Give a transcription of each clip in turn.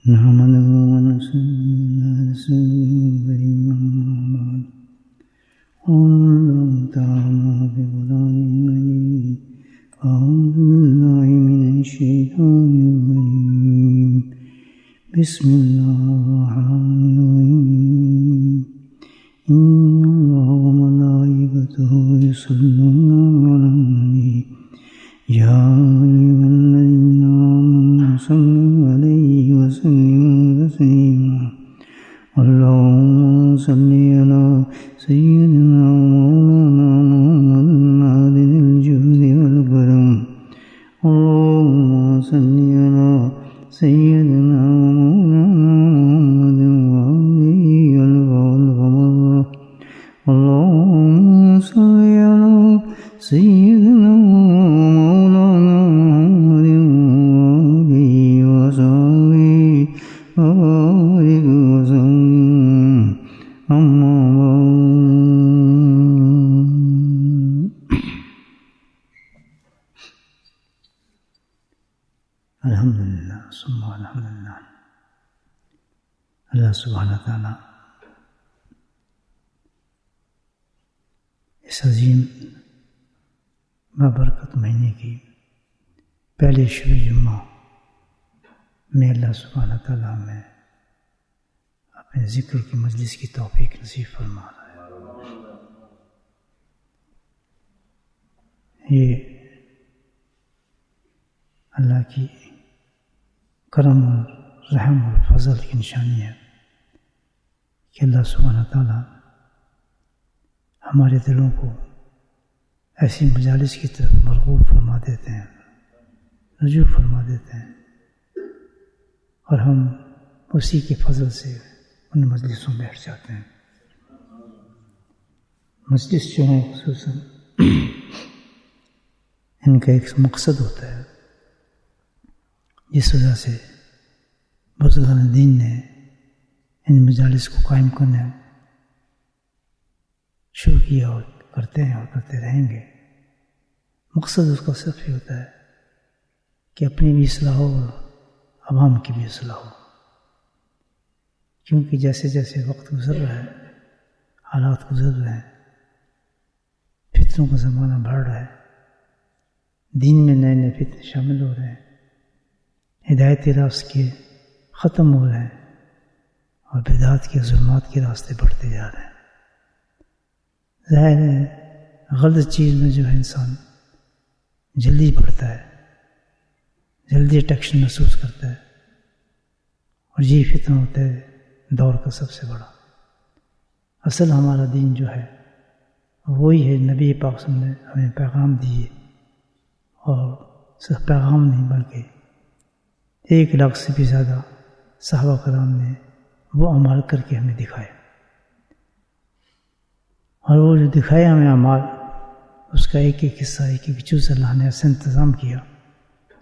نحمده ونصلي على رسوله الكريم أما بعد قال الله تعالى في قرآنه المجيد أعوذ بالله من الشيطان الرجيم بسم الله الرحمن الرحيم إن الله وملائكته يصلون على النبي يا أيها الذين آمنوا صلوا عليه وسلموا تسليما اللهم صل على سيدنا ومولانا محمد عادل الجود والكرم اللهم صل على سيدنا ومولانا محمد وآله والقمر اللهم صل على سيدنا ومولانا محمد وآله وصحبه وبارك وسلم أما بعد الحمدللہ ثم الحمدللہ اللہ سبحانہ تعالیٰ اس عظیم بابرکت مہینے کی پہلے شب جمعہ میں اللہ سبحانہ تعالیٰ میں اپنے ذکر کی مجلس کی توفیق نصیب فرما رہا ہے. یہ اللہ کی کرم اور رحم اور فضل کی نشانی ہے کہ اللہ سبحانہ تعالیٰ ہمارے دلوں کو ایسی مجالس کی طرف مرغوب فرما دیتے ہیں، رجوع فرما دیتے ہیں، اور ہم اسی کے فضل سے ان مجلسوں میں بیٹھ جاتے ہیں. مجلس جو ہے خصوصاً ان کا ایک مقصد ہوتا ہے جس وجہ سے بزرگان دین نے ان مجالس کو قائم کرنا شروع کیا اور کرتے ہیں اور کرتے رہیں گے. مقصد اس کا صرف یہ ہوتا ہے کہ اپنی بھی اصلاح ہو اور عوام کی بھی اصلاح ہو، کیونکہ جیسے جیسے وقت گزر رہا ہے، حالات گزر رہے ہیں، فتنوں کا زمانہ بڑھ رہا ہے، دین میں نئے نئے فتنے شامل ہو رہے ہیں، ہدایتی راستے ختم ہو رہے ہیں اور بدعات کے ظلمات کے راستے بڑھتے جا رہے ہیں. ظاہر ہے غلط چیز میں جو ہے انسان جلدی بڑھتا ہے، جلدی اٹریکشن محسوس کرتا ہے، اور یہ فتنہ ہوتا ہے دور کا سب سے بڑا. اصل ہمارا دین جو ہے وہی ہے، نبی پاک صلی اللہ علیہ وسلم نے ہمیں پیغام دیے، اور صرف پیغام نہیں بلکہ 1 لاکھ سے بھی زیادہ صحابہ کرام نے وہ اعمال کر کے ہمیں دکھائے، اور وہ جو دکھائے ہمیں اعمال، اس کا ایک ایک حصہ، ایک ایک جز اللہ نے ایسا انتظام کیا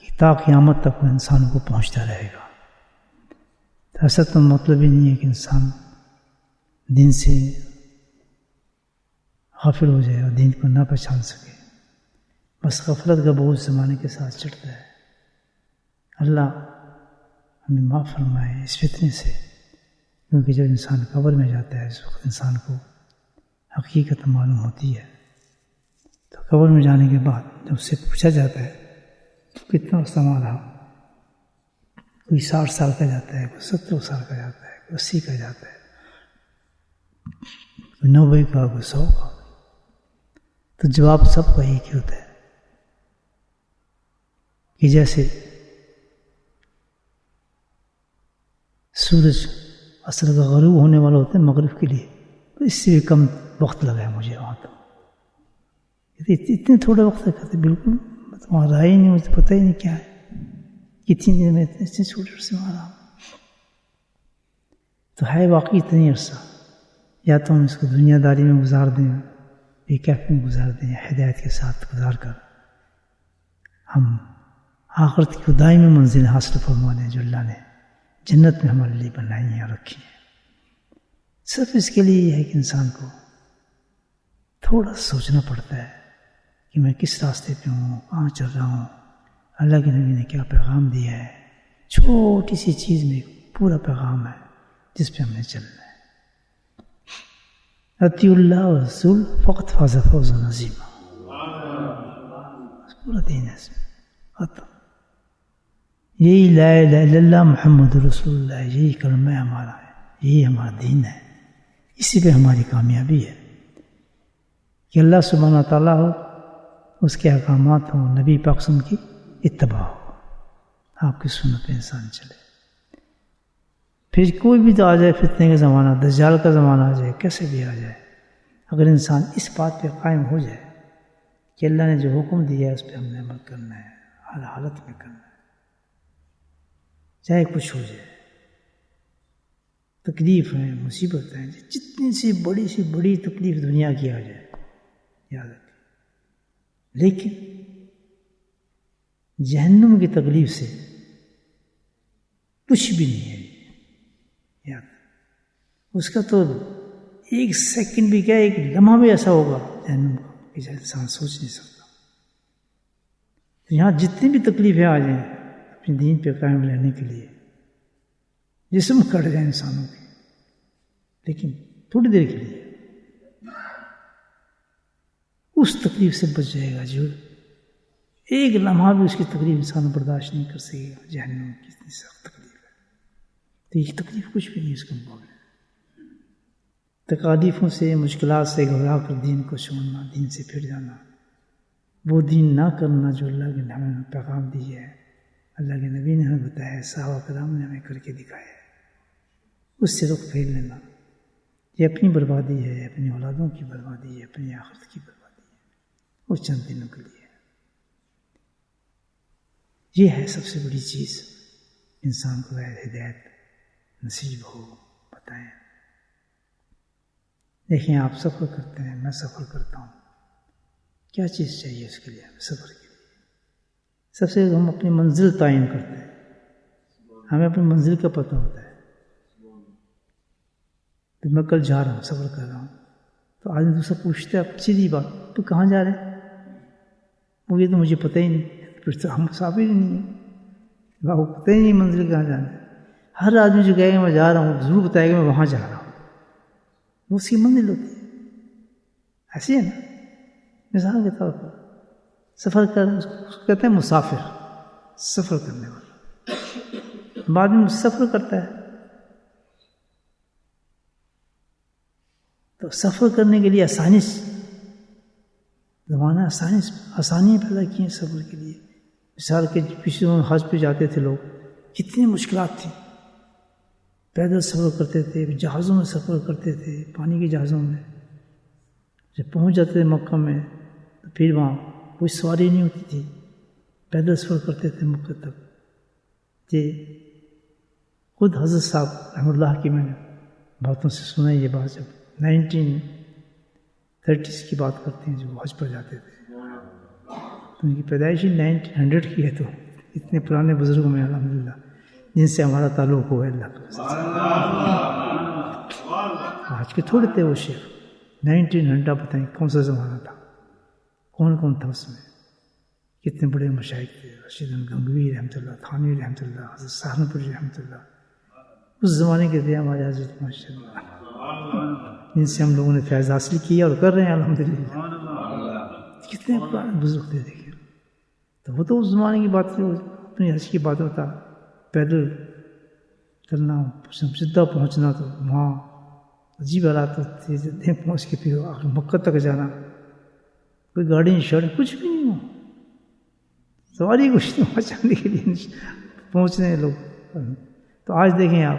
کہ تا قیامت تک وہ انسانوں کو پہنچتا رہے گا. تو ایسا تو مطلب ہی نہیں ہے کہ انسان دین سے غافل ہو جائے اور دین کو نہ پہچان سکے. بس غفلت کا بوجھ زمانے کے ساتھ چڑھتا ہے. اللہ ہمیں معاف فرمائے اس فتنے سے، کیونکہ جب انسان قبر میں جاتا ہے اس وقت انسان کو حقیقت معلوم ہوتی ہے. تو قبر میں جانے کے بعد جب اس سے پوچھا جاتا ہے تو کتنا عرصہ رہا، کوئی 60 سال کا جاتا ہے، کوئی 70 سال کا جاتا ہے، کوئی 80 کا جاتا ہے، کوئی 90 کا، کوئی 100 کا. تو جواب سب کا ایک ہی ہوتا ہے کہ جیسے سورج عصر کا غروب ہونے والا ہوتا ہے مغرب کے لیے، تو اس سے بھی کم وقت لگا ہے مجھے وہاں. تو اتنے تھوڑے وقت تک کہتے بالکل وہاں رہا ہی نہیں، مجھے پتہ ہی نہیں کیا ہے، کتنی دیر میں اتنے چھوٹے عرصے میں رہا. تو ہے واقعی اتنی عرصہ، یا تو ہم اس کو دنیا داری میں گزار دیں، بے کیفی میں گزار دیں، ہدایت کے ساتھ گزار کر ہم آخرت کی دائمی منزل حاصل فرما دیں جو اللہ نے جنت میں ہمارے لیے بنائی ہیں اور رکھی ہیں. صرف اس کے لیے یہ ہے کہ انسان کو تھوڑا سوچنا پڑتا ہے کہ میں کس راستے پہ ہوں، کہاں چل رہا ہوں، اللہ کے نبی نے کیا پیغام دیا ہے. چھوٹی سی چیز میں پورا پیغام ہے جس پہ ہم نے چلنا ہے. اطیع اللہ و رسول فقط فاز فوزا عظیما. پورا دین ہے اس میں ختم. یہی لا الہ الا اللہ محمد رسول اللہ، یہی کلمہ ہمارا ہے، یہی ہمارا دین ہے. اسی پہ ہماری کامیابی ہے کہ اللہ سبحانہ تعالیٰ ہو، اس کے احکامات ہوں، نبی پاک صلی اللہ علیہ وسلم کی اتباع ہو، آپ کی سنت پہ انسان چلے. پھر کوئی بھی تو آ جائے، فتنے کا زمانہ، دجال کا زمانہ آ جائے، کیسے بھی آ جائے، اگر انسان اس بات پہ قائم ہو جائے کہ اللہ نے جو حکم دیا ہے اس پہ ہم نے عمل کرنا ہے، ہر حالت میں کرنا ہے، چاہے کچھ ہو جائے. تکلیف ہیں، مصیبت ہیں، جتنی سی بڑی تکلیف دنیا کی آ جائے، یاد رکھیں، لیکن جہنم کی تکلیف سے کچھ بھی نہیں ہے. یاد اس کا تو ایک سیکنڈ بھی کیا، ایک لمحہ بھی ایسا ہوگا جہنم کا کہ انسان سوچ نہیں سکتا. یہاں جتنی بھی تکلیفیں آ جائیں اپنے دین پہ قائم رہنے کے لیے، جسم کٹ جائے انسانوں کے، لیکن تھوڑی دیر کے لیے اس تکلیف سے بچ جائے گا جو ایک لمحہ بھی اس کی تکلیف انسان برداشت نہیں کر سکے گا. جہنم کی اتنی سخت تکلیف ہے، تو یہ تکلیف کچھ بھی نہیں اس کے مقابلے. تکالیفوں سے، مشکلات سے گھبرا کر دین کو چھوڑنا، دین سے پھر جانا، وہ دین نہ کرنا جو اللہ کے ہمیں پیغام دی ہے، اللہ کے نبی نے ہمیں بتایا ہے، صحابہ کرام نے ہمیں کر کے دکھایا ہے، اس سے رخ پھیر لینا، یہ اپنی بربادی ہے، اپنی اولادوں کی بربادی ہے، اپنی آخرت کی بربادی ہے، وہ چند دنوں کے لیے. یہ ہے سب سے بڑی چیز، انسان کو ہدایت نصیب ہو. بتائیں، دیکھیں آپ سفر کرتے ہیں، میں سفر کرتا ہوں، کیا چیز چاہیے اس کے لیے؟ سفر کے لیے سب سے ہم اپنی منزل تعین کرتے ہیں، ہمیں اپنی منزل کا پتہ ہوتا ہے. تو میں کل جا رہا ہوں، سفر کر رہا ہوں، تو آدمی دوسرا پوچھتا ہے سیدھی بات، تو کہاں جا رہے ہیں؟ وہ یہ تو مجھے پتہ ہی نہیں، پھر تو ہم مسافر ہی نہیں ہیں، وہ پتہ ہی نہیں منزل کہاں جانا ہے. ہر آدمی جو کہے گا میں جا رہا ہوں ضرور بتائے گا میں وہاں جا رہا ہوں، وہ اس کی منزل ہوتی ہے. ایسی ہے نا، مثال کے طور پر سفر کر، اس کو کہتے ہیں مسافر، سفر کرنے والا. بعد میں سفر کرتا ہے، تو سفر کرنے کے لیے آسانی زمانہ آسانی پیدا کی ہیں سفر کے لیے. مثال کے پچھلے حج پہ جاتے تھے لوگ، کتنی مشکلات تھیں، پیدل سفر کرتے تھے، جہازوں میں سفر کرتے تھے، پانی کے جہازوں میں. جب پہنچ جاتے تھے مکہ میں تو پھر وہاں کوئی سواری نہیں ہوتی تھی، پیدل سفر کرتے تھے مکہ تک. یہ خود حضرت صاحب رحمۃ اللہ کی میں نے باتوں سے سنا یہ بات، جب 1930s کی بات کرتے ہیں، جو حج پر جاتے تھے، تو ان کی پیدائش 1900 کی ہے، تو اتنے پرانے بزرگوں میں الحمدللہ جن سے ہمارا تعلق ہوا ہے اللہ کا. آج کے تھوڑے تھے وہ شیخ، 1900 بتائیں کون سا زمانہ تھا، کون کون تھا اس میں، کتنے بڑے مشائخ تھے، رشید گنگوی رحمۃ اللہ، تھانوی رحمۃ اللہ، حضرت سہارنپوری رحمۃ اللہ، اس زمانے کے تھے ہمارے حضرت ماشاء اللہ، جن سے ہم لوگوں نے فیض حاصل کیا اور کر رہے ہیں الحمدللہ. کتنے پرانے بزرگ تھے دیکھیں. تو وہ تو اس زمانے کی بات تھی، اپنی حج کی بات ہوتا، پیدل چلنا، سیدھا پہنچنا، تو وہاں عجیب حالات تھے، پہنچ کے پھر آخر مکہ تک جانا، کوئی گاڑی شاڑی کچھ بھی نہیں ہو، سواری کچھ نہیں وہاں جانے کے لیے پہنچنے ہیں لوگ. تو آج دیکھیں آپ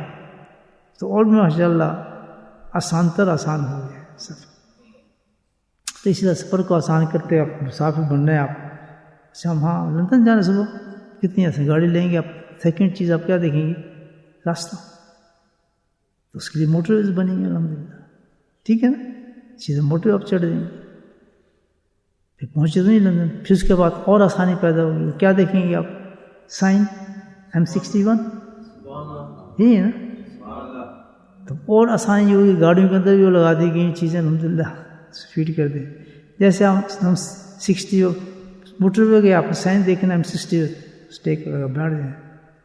تو اور بھی ماشاء اللہ آسان ہو گیا سفر. تو اسی طرح سفر کو آسان کرتے آپ مسافر بن رہے ہیں آپ. اچھا ہم ہاں لندن جانے سے کتنی آسان، گاڑی لیں گے آپ، سیکنڈ چیز آپ کیا دیکھیں گے؟ راستہ. تو اس کے لیے موٹر ویز بنیں گے الحمدللہ، ٹھیک ہے نا، سیدھے موٹر وے آپ چڑھ دیں گے، پھر پہنچے تو نہیں لندن. پھر اس کے بعد اور آسانی پیدا ہوگی، کیا دیکھیں گے آپ؟ سائن M61، یہی ہے نا. تو اور آسانی یہ ہوگی، گاڑیوں کے اندر بھی وہ لگا دی گئی چیزیں الحمدللہ فیڈ کر دیں. جیسے ہم 60 موٹر وے گئے، آپ سائن دیکھنا M60 اسٹیک بیٹھ جائیں،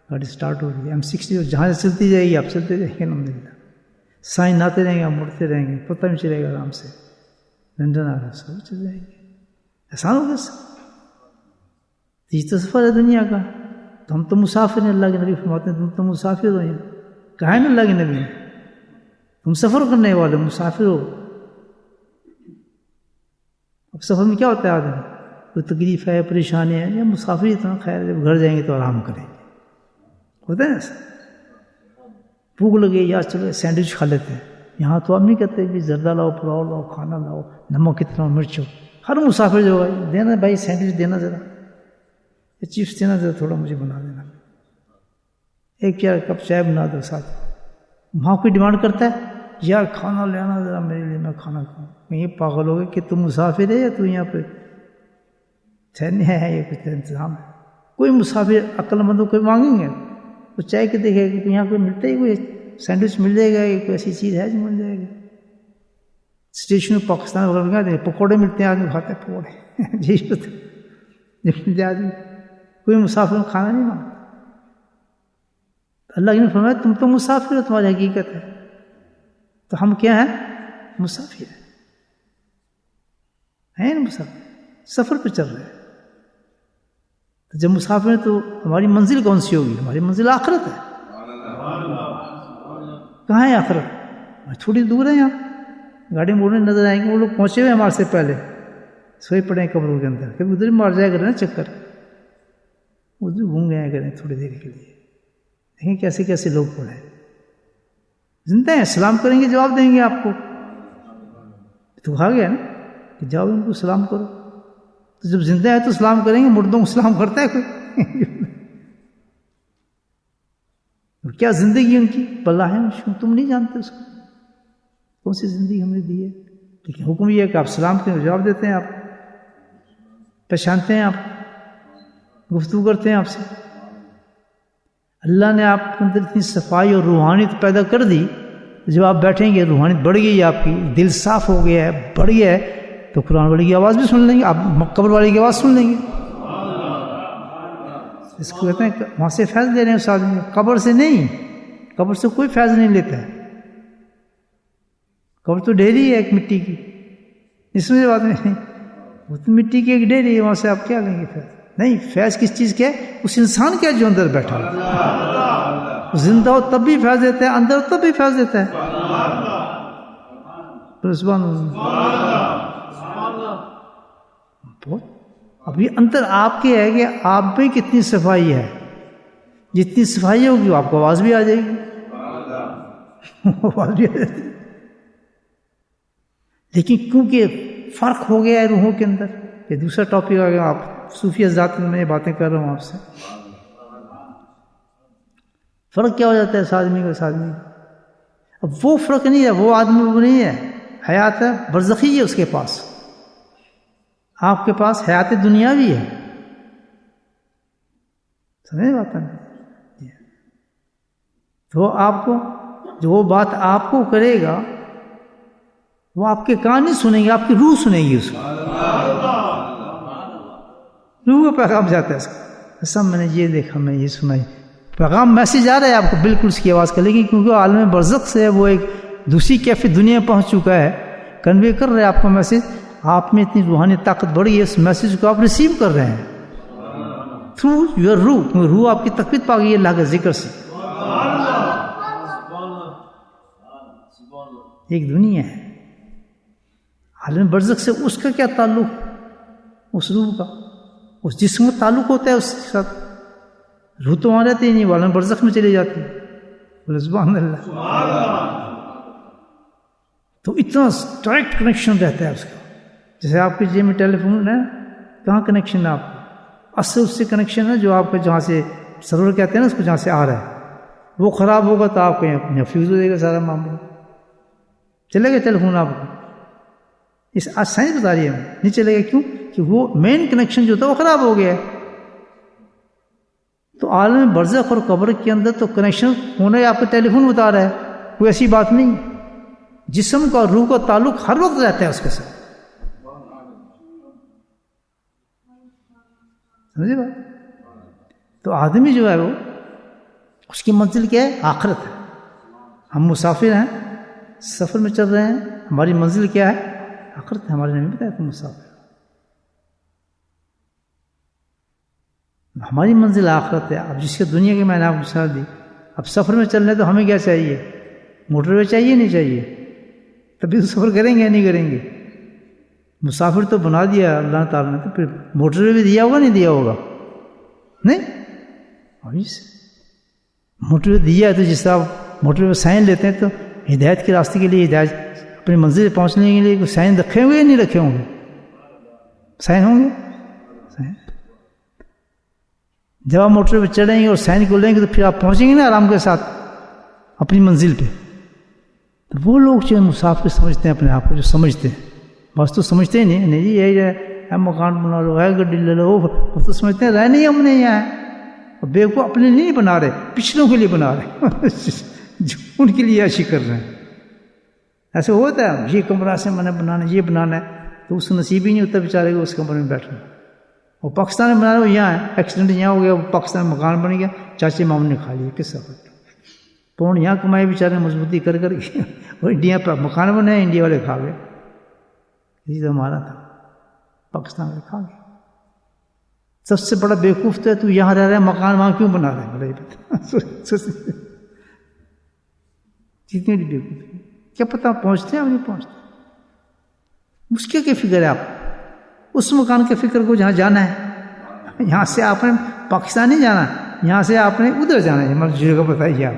گاڑی اسٹارٹ ہو رہی ہے M60 جہاں سے چلتی جائے گی آپ چلتے جائیں گے الحمدللہ سائن آتے رہیں گے آپ مڑتے رہیں گے پتہ نہیں چلے گا آرام سے لنڈن آ رہا سب چل جائیں گے آسان ہوگا سب یہ تو سفر ہے دنیا کا تو ہم تو مسافر ہیں اللہ کے نبی فرماتے ہیں تم تو مسافر ہو یہاں کہا ہے نا اللہ کے نبی تم سفر کرنے والے مسافر ہو اب سفر میں کیا ہوتا ہے آدمی کوئی تکلیف ہے پریشانی ہے یا مسافر اتنا خیر جب گھر جائیں گے تو آرام کریں گے ہوتا ہے نا ایسا بھوک لگے یا چلو سینڈوچ کھا لیتے ہیں یہاں تو ہم نہیں کہتے بھی زردہ لاؤ پلاؤ لاؤ کھانا لاؤ نمک کتنا مرچ ہو ہر مسافر جو ہے دینا بھائی سینڈوچ دینا ذرا چپس دینا ذرا تھوڑا مجھے بنا دینا ایک کیا کپ چائے بنا دو ساتھ وہاں کوئی ڈیمانڈ کرتا ہے یار کھانا لے آنا ذرا میرے لیے میں کھانا کھاؤں کہیں پاگل ہو گئے کہ تم مسافر ہے یا تو یہاں پہ ٹھہرنے ہے یا کچھ انتظام ہے کوئی مسافر عقل مند کوئی مانگیں گے وہ چائے کے دیکھے کہ یہاں کوئی ملتا ہی کوئی سینڈوچ مل جائے گا یا کوئی ایسی چیز ہے جو مل جائے گا اسٹیشن میں پاکستان وغیرہ میں پکوڑے ملتے ہیں آدمی کھاتے ہیں پکوڑے جی مل جائے آدمی کوئی مسافر کھانا نہیں مانگتا اللہ نے فرمایا تم تو مسافر ہو تمہاری حقیقت ہے تو ہم کیا ہیں مسافر ہیں نا مسافر سفر پہ چل رہے ہیں تو جب مسافر ہیں تو ہماری منزل کون سی ہوگی ہماری منزل آخرت ہے کہاں ہے آخرت تھوڑی دور ہے یہاں گاڑی موڑنے نظر آئیں گے وہ لوگ پہنچے ہوئے ہمارے سے پہلے سوئے پڑے ہیں قبروں کے اندر کبھی ادھر مار جایا کریں نا چکر ادھر گھوم گیا کریں تھوڑی دیر کے لیے دیکھیں کیسے کیسے لوگ پڑے زندہ ہیں سلام کریں گے جواب دیں گے آپ کو تو کہا گیا نا کہ جاؤ ان کو سلام کرو تو جب زندہ ہے تو سلام کریں گے مردوں کو سلام کرتا ہے کوئی کیا زندگی ان کی بلا ہے تم نہیں جانتے اس کو کون سی زندگی ہم نے دی ہے لیکن حکم یہ ہے کہ آپ سلام کریں جواب دیتے ہیں آپ پہچانتے ہیں آپ گفتگو کرتے ہیں آپ سے اللہ نے آپ کے اندر اتنی صفائی اور روحانیت پیدا کر دی جب آپ بیٹھیں گے روحانیت بڑھ گئی ہے آپ کی دل صاف ہو گیا ہے بڑھ گیا ہے تو قرآن والے کی آواز بھی سن لیں گے آپ قبر والے کی آواز سن لیں گے اس کو کہتے ہیں وہاں سے فیض لے رہے ہیں اس آدمی قبر سے نہیں قبر سے کوئی فیض نہیں لیتا ہے قبر تو ڈیری ہے ایک مٹی کی اس میں بات نہیں وہ تو مٹی کی ایک ڈیری ہے وہاں سے آپ کیا لیں گے فیض نہیں فیض کس چیز کے اس انسان کے جو اندر بیٹھا ہو زندہ ہو تب بھی فیض دیتا ہے اندر تب بھی فیض دیتا ہے اب یہ اندر آپ کے ہے کہ آپ میں کتنی صفائی ہے جتنی صفائی ہوگی آپ کو آواز بھی آ جائے گی آواز بھی آ جائے گی لیکن کیونکہ فرق ہو گیا ہے روحوں کے اندر یہ دوسرا ٹاپک آ گیا آپ صوفیہ ذات میں یہ باتیں کر رہا ہوں آپ سے فرق کیا ہو جاتا ہے اس آدمی کا اس آدمی کا اب وہ فرق نہیں ہے وہ آدمی وہ نہیں ہے حیات برزخی ہے اس کے پاس آپ کے پاس حیات دنیاوی ہے سمجھے بات ہے تو آپ کو جو وہ بات آپ کو کرے گا وہ آپ کے کان نہیں سنیں گے آپ کی روح سنے گی اس کو روح کا پیغام جاتا ہے اس کا ایسا میں نے یہ دیکھا میں یہ سنائی پیغام میسیج آ رہا ہے آپ کو بالکل اس کی آواز کا لیکن کیونکہ عالم برزخ سے وہ ایک دوسری کیفیت دنیا پہنچ چکا ہے کنوے کر رہے ہیں آپ کا میسیج آپ میں اتنی روحانی طاقت بڑھی ہے اس میسیج کو آپ ریسیو کر رہے ہیں تھرو یور روح روح آپ کی تقویت پا گئی ہے اللہ کے ذکر سے ایک دنیا ہے عالم برزخ سے اس کا کیا تعلق اس روح کا اس جسم کا تعلق ہوتا ہے اس کے ساتھ روح تو وہاں رہتی ہی نہیں عالم برزخ میں چلی جاتی ہے سبحان اللہ تو اتنا ڈائریکٹ کنیکشن رہتا ہے اس کا جیسے آپ کے جیب میں ٹیلی فون ہے کہاں کنیکشن ہے آپ کا اصل اس سے کنیکشن ہے جو آپ کا جہاں سے سرور کہتے ہیں نا اس کو جہاں سے آ رہا ہے وہ خراب ہوگا تو آپ کو فیوز ہو جائے گا سارا معاملہ چلے گا ٹیلی فون آپ کو اس آج سائنس بتا رہی ہے نہیں چلے گا کیوں کہ وہ مین کنیکشن جو تھا وہ خراب ہو گیا ہے تو عالم برزخ اور قبر کے اندر تو کنیکشن ہونا ہے آپ کا ٹیلی فون بتا رہا ہے کوئی ایسی بات نہیں جسم کا روح کا تعلق ہر وقت رہتا ہے اس کے ساتھ سمجھے بات تو آدمی جو ہے وہ اس کی منزل کیا ہے؟ آخرت ہے. ہم مسافر ہیں, سفر میں چل رہے ہیں, ہماری منزل کیا ہے؟ آخرت ہے. ہمارے نبی بتایا تم مسافر, ہماری منزل آخرت ہے. اب جس کے دنیا کی میں نے آپ کو مثال دی, اب سفر میں چل رہے تو ہمیں کیا چاہیے؟ موٹر وے چاہیے نہیں چاہیے؟ تبھی تو سفر کریں گے یا نہیں کریں گے؟ مسافر تو بنا دیا اللہ تعالیٰ نے, تو پھر موٹر وے بھی دیا ہوگا نہیں دیا ہوگا؟ نہیں, ابھی سے موٹر وے دیا ہے. تو جس طرح موٹر وے سائن لیتے ہیں تو ہدایت کے راستے کے لیے, ہدایت اپنی منزل پہنچنے کے لیے کوئی سائن رکھے ہوئے یا نہیں رکھے ہوں گے؟ سائن ہوں گے. سائن جب آپ موٹر پہ چڑھیں گے اور سائن کو لیں گے تو پھر آپ پہنچیں گے نا آرام کے ساتھ اپنی منزل پہ. تو وہ لوگ جو مسافر سمجھتے ہیں اپنے آپ کو, جو سمجھتے ہیں, بس تو سمجھتے ہی نہیں جی یہی ہے, مکان بنا لو, ہے گڈی لے لو, وہ تو سمجھتے ہیں رہنے ہی ہم نے یہاں ہے. بے کو اپنے لیے نہیں بنا رہے, پچھلوں کے لیے بنا رہے جو ان کے لیے عیاشی کر رہے ہیں. ایسے ہوتا ہے, یہ کمرہ سے میں نے بنانا, یہ بنانا ہے, تو اس کو نصیب ہی نہیں ہوتا بیچارے کو اس کمرے میں بیٹھنا. وہ پاکستان میں بنا رہے, وہ یہاں ہے, ایکسیڈنٹ یہاں ہو گیا, وہ پاکستان میں مکان بن گیا, چاچے ماموں نے کھا لیا. کس سفر پون یہاں کمائے بیچارے مضبوطی کر کے, اور انڈیا پر مکان بنے, انڈیا والے کھا گئے. یہ تو ہمارا تھا, پاکستان والے کھا گئے. سب سے بڑا بیوقوف تو ہے, تو یہاں رہ رہا ہے, مکان وہاں کیوں بنا رہا ہے؟ جتنی بڑی بیوقوفی, کیا پتہ پہنچتے ہیں یا نہیں پہنچتے. اس کی فکر ہے آپ, اس مکان کے فکر کو جہاں جانا ہے. یہاں سے آپ نے پاکستان نہیں جانا, یہاں سے آپ نے ادھر جانا ہے. ہماری جگہ بتائیے آپ,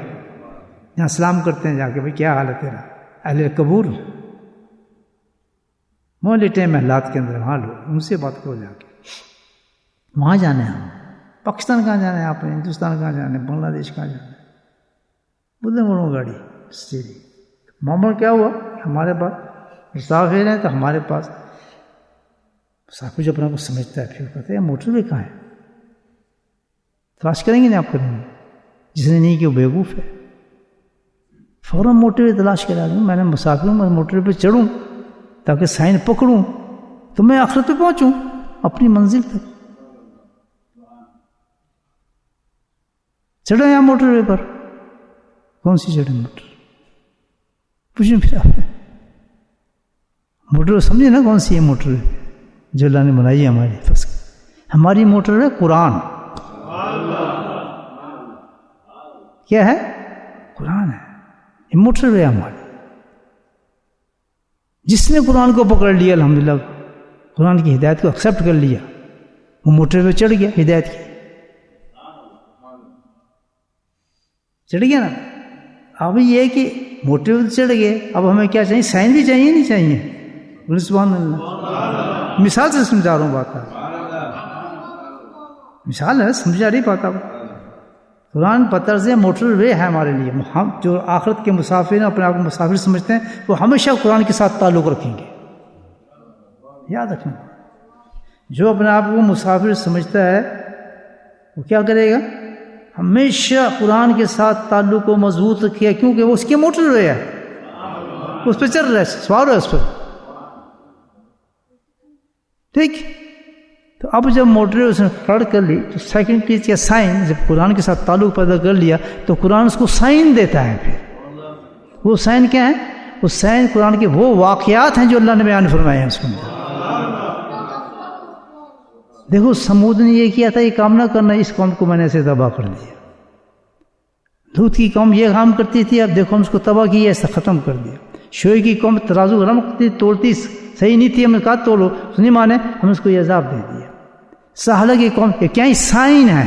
یہاں سلام کرتے ہیں جا کے, بھائی کیا حال ہے تیرا, اہل قبور وہ لیٹے محلات کے اندر, وہاں لوگ ان سے بات کرو جا کے. وہاں جانا ہے ہم. پاکستان کہاں جانا ہے آپ نے, ہندوستان کہاں جانا ہے, بنگلہ دیش کہاں جانا ہے؟ بدھ مروں گاڑی سیدھی. معمول کیا ہوا, ہمارے پاس مسافر ہیں تو ہمارے پاس مسافر جو اپنا کو سمجھتا ہے, پھر کہتے ہیں موٹر وے کہاں ہے, تلاش کریں گے نہیں آپ کریں گے. جس نے نہیں کہ وہ بیوقوف ہے. فوراً موٹر وے تلاش کرا دوں. میں نے مسافر ہوں, میں موٹر وے پہ چڑھوں تاکہ سائن پکڑوں تو میں آخرت پہ پہنچوں, اپنی منزل تک. چڑھے یہاں موٹر وے پر, کون سی چڑھے موٹر, پوچھیں پھر آپ موٹر وے سمجھے نا کون سی ہے موٹر وے جو اللہ نے بنائی ہے ہماری. بس ہماری موٹر وے قرآن. کیا ہے؟ قرآن ہے. یہ موٹر وے ہماری. جس نے قرآن کو پکڑ لیا, الحمدللہ قرآن کی ہدایت کو ایکسیپٹ کر لیا, وہ موٹر وے چڑھ گیا ہدایت کی. چڑھ گیا نا. اب یہ ہے کہ موٹر وے چڑھ گئے, اب ہمیں کیا چاہیے؟ سائن بھی چاہیے نہیں چاہیے؟ سبحان اللہ. مثال سے سمجھا رہا ہوں بات, مثال ہے, سمجھا نہیں پاتا. قرآن پتر سے موٹر وے ہے ہمارے لیے. ہم جو آخرت کے مسافر ہیں, اپنے آپ کو مسافر سمجھتے ہیں, وہ ہمیشہ قرآن کے ساتھ تعلق رکھیں گے. یاد رکھیں, جو اپنے آپ کو مسافر سمجھتا ہے وہ کیا کرے گا؟ ہمیشہ قرآن کے ساتھ تعلق کو مضبوط رکھے, کیونکہ وہ اس کے موٹر وے ہے, اس پہ چل رہا ہے, سوار ہے اس پر. ٹھیک. تو اب جب موٹر وے اس نے پکڑ کر لی تو سیکنڈ چیز کیا؟ سائن. جب قرآن کے ساتھ تعلق پیدا کر لیا تو قرآن اس کو سائن دیتا ہے. پھر وہ سائن کیا ہے؟ وہ سائن قرآن کے وہ واقعات ہیں جو اللہ نے بیان فرمائے ہیں اس کے اندر. دیکھو سمود نے یہ کیا تھا, یہ کام نہ کرنا, اس قوم کو میں نے ایسے تباہ کر دیا. لوط کی قوم یہ کام کرتی تھی, اب دیکھو ہم اس کو تباہ کیا, ایسا ختم کر دیا. شعیب کی قوم ترازو گرم کرتی, توڑتی صحیح نہیں تھی, ہم نے کہا توڑو, اس نہیں مانے, ہم اس کو یہ عذاب دے دیا. سہلہ کی قوم یہ کیا ہی سائن ہے.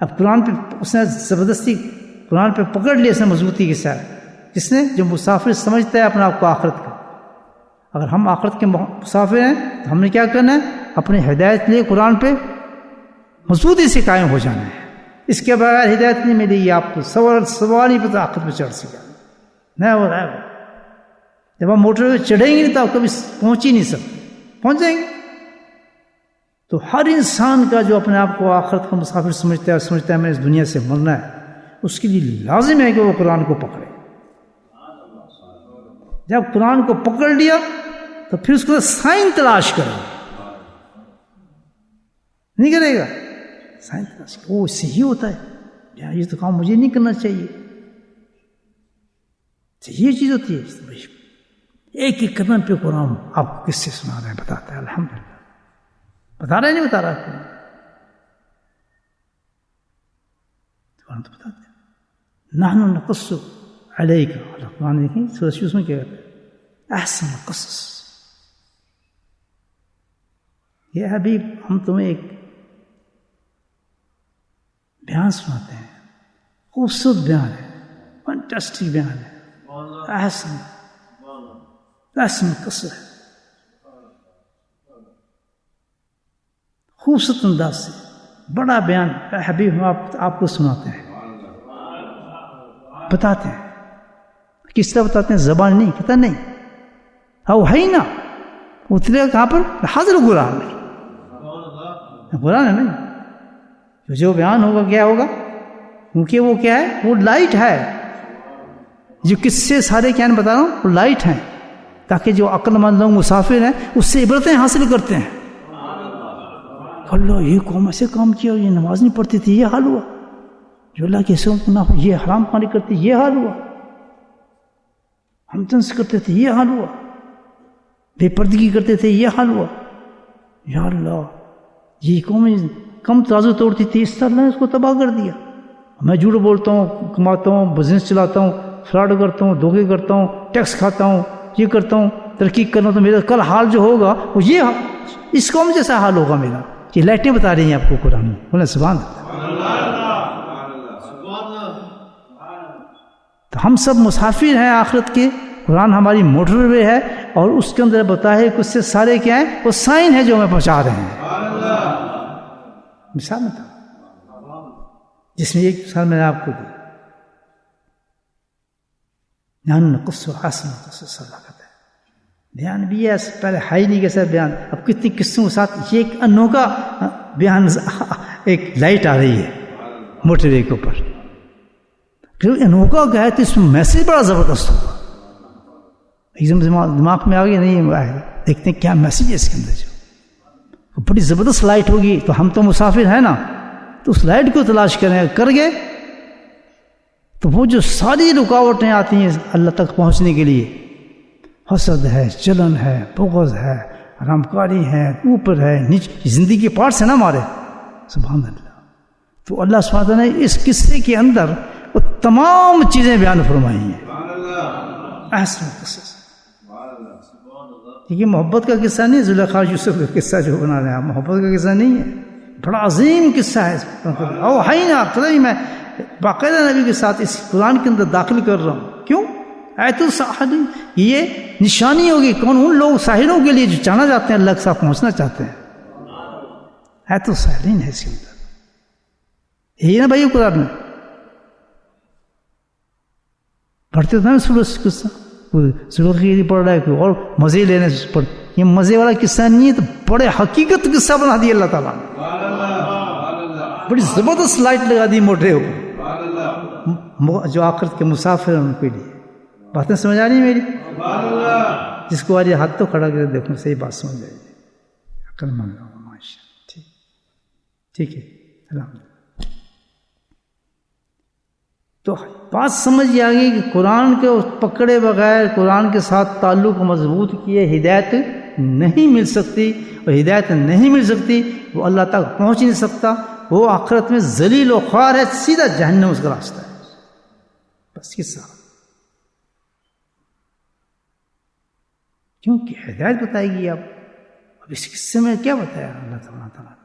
اب قرآن پہ اس نے زبردستی قرآن پہ پکڑ لیا اس نے مضبوطی کے ساتھ. جس نے جو مسافر سمجھتا ہے اپنے آپ کو آخرت کا. اگر ہم آخرت کے مسافر ہیں تو ہم نے کیا کرنا ہے؟ اپنی ہدایت لیے قرآن پہ مضبوطی سے قائم ہو جانا ہے. اس کے بغیر ہدایت نہیں ملے گی آپ کو. سوال ہی پتہ آخرت پہ چڑھ سکا نہیں ہو رہا ہے. جب ہم موٹر پہ چڑھیں گے نہیں تو آپ کبھی پہنچ ہی نہیں سکتے. پہنچ جائیں گے. تو ہر انسان کا جو اپنے آپ کو آخرت کا مسافر سمجھتا ہے اور سمجھتا ہے میں اس دنیا سے مرنا ہے, اس کے لیے لازم ہے کہ وہ قرآن کو پکڑے. جب قرآن کو پکڑ لیا تو پھر اس کو سائن تلاش کرے. نہیں کرے گا سائن تلاش کرے, وہ صحیح ہوتا ہے. یہ تو کام مجھے نہیں کرنا چاہیے. تو یہ چیز ہوتی ہے. ایک ایک قدم پہ قرآن آپ کو کس سے سنا رہے ہیں بتاتا ہے. الحمدللہ بتا رہا ہے نہیں بتا رہا ہے قرآن تو بتاتے ہیں. نحن نقص علیک. قرآن دیکھیں سورۃ یوسف میں کیا کہتا ہے؟ احسن القصص. یہ حبیب ہم تمہیں ایک بیان سناتے ہیں, خوبصورت بیان ہے, فانٹاسٹک بیان ہے. احسن القصص ہے, خوبصورت انداز سے بڑا بیان اے حبیب ہم آپ کو سناتے ہیں, بتاتے ہیں. کس طرح بتاتے ہیں؟ زبان نہیں کہتا نہیں. او ہے نا اترے کہاں پر؟ حاضر قرآن میں. قرآن ہے نہیں جو بیان ہوگا کیا ہوگا, کیونکہ وہ کیا ہے, وہ لائٹ ہے. جو قصے سارے کیا بتا رہا ہوں وہ لائٹ ہیں, تاکہ جو عقل مند لوگ مسافر ہیں اس سے عبرتیں حاصل کرتے ہیں. اللہ یہ قوم ایسے کام کیا, یہ نماز نہیں پڑھتی تھی یہ حال ہوا, جو اللہ کے سو یہ حرام خانی کرتی یہ حال ہوا, ہم تنس کرتے تھے یہ حال ہوا, بے پردگی کرتے تھے یہ حال ہوا. یا اللہ یہ قوم کم ترازو توڑتی تھی, اس طرح اللہ نے اس کو تباہ کر دیا. میں جھوٹ بولتا ہوں, کماتا ہوں, بزنس چلاتا ہوں, فراڈ کرتا ہوں, دھوکے کرتا ہوں, ٹیکس کھاتا ہوں, یہ کرتا ہوں, ترقی کرنا, تو میرا کل حال جو ہوگا وہ یہ اس قوم جیسا حال ہوگا میرا. یہ لائٹیں بتا رہی ہیں آپ کو قرآن. بولے سبحان اللہ. تو ہم سب مسافر ہیں آخرت کے. قرآن ہماری موٹر وے ہے, اور اس کے اندر بتایا ہے کچھ سے سارے کیا ہیں, وہ سائن ہے جو ہمیں پہنچا رہے ہیں. مثال میں تھا جس میں ایک مثال میں نے آپ کو دی. نحن نقص احسن القصص. اللہ کہتا ہے بیان بھی ہے, پہلے ہائی نہیں کیسا بیان, اب کتنی قصوں کے ساتھ یہ ایک انوکھا بیان, ایک لائٹ آ رہی ہے موٹر وے کے اوپر. انوکھا کیا ہے تو اس میں میسج بڑا زبردست ہوگا. ایک دم دماغ میں آ گیا نہیں آئے گا, دیکھتے ہیں کیا میسج ہے اس کے اندر. جو بڑی زبردست لائٹ ہوگی, تو ہم تو مسافر ہیں نا, تو اس لائٹ کو تلاش کریں, کر گئے تو وہ جو ساری رکاوٹیں آتی ہیں اللہ تک پہنچنے کے لیے, حسد ہے, چلن ہے, بغض ہے, حرامکاری ہے, اوپر ہے, نیچے, زندگی کے پارٹس ہیں نا ہمارے. سبحان اللہ. تو اللہ سبحانہ وتعالیٰ نے اس قصے کے اندر وہ تمام چیزیں بیان فرمائی ہیں. احسن القصص. یہ محبت کا قصہ نہیں, زلیخا یوسف کا قصہ جو بنا رہے ہیں, محبت کا قصہ نہیں ہے, بڑا عظیم قصہ ہے. او ہے نا تبھی میں باقاعدہ نبی کے ساتھ اس قرآن کے اندر داخل کر رہا ہوں. کیوں؟ آیت الساحر, یہ نشانی ہوگی کون, ان لوگ ساحروں کے لیے جو جانا جاتے ہیں, اللہ کے ساتھ پہنچنا چاہتے ہیں. آیت الساحرین ہے اس کے اندر. یہی نا بھائی قرآن میں پڑھتے تھے نا سورج قصہ, سورج کی پڑھ رہا ہے کوئی اور مزے لینے سے پڑھ. یہ مزے والا قصہ نہیں ہے, تو بڑے حقیقت قصہ بنا دیا اللہ تعالیٰ نے. بڑی زبردست لائٹ لگا دی موٹے اوپر, جو آخرت کے مسافر ہیں ان کے لیے. باتیں سمجھ آ رہی ہیں میری؟ جس کو آج ہاتھ تو کھڑا کر دیکھو, صحیح بات سمجھ جائے گی. عقل مند لوگ ماشاء. ٹھیک ہے, الحمدللہ. تو بات سمجھ آ گئی کہ قرآن کے پکڑے بغیر, قرآن کے ساتھ تعلق مضبوط کیے ہدایت نہیں مل سکتی, اور ہدایت نہیں مل سکتی وہ اللہ تک پہنچ نہیں سکتا. وہ آخرت میں ذلیل و خوار ہے, سیدھا جہنم اس کا راستہ ہے. بس قصہ. کیونکہ ہدایت بتائے گی آپ. اب اس قصے میں کیا بتایا اللہ تعالیٰ نے؟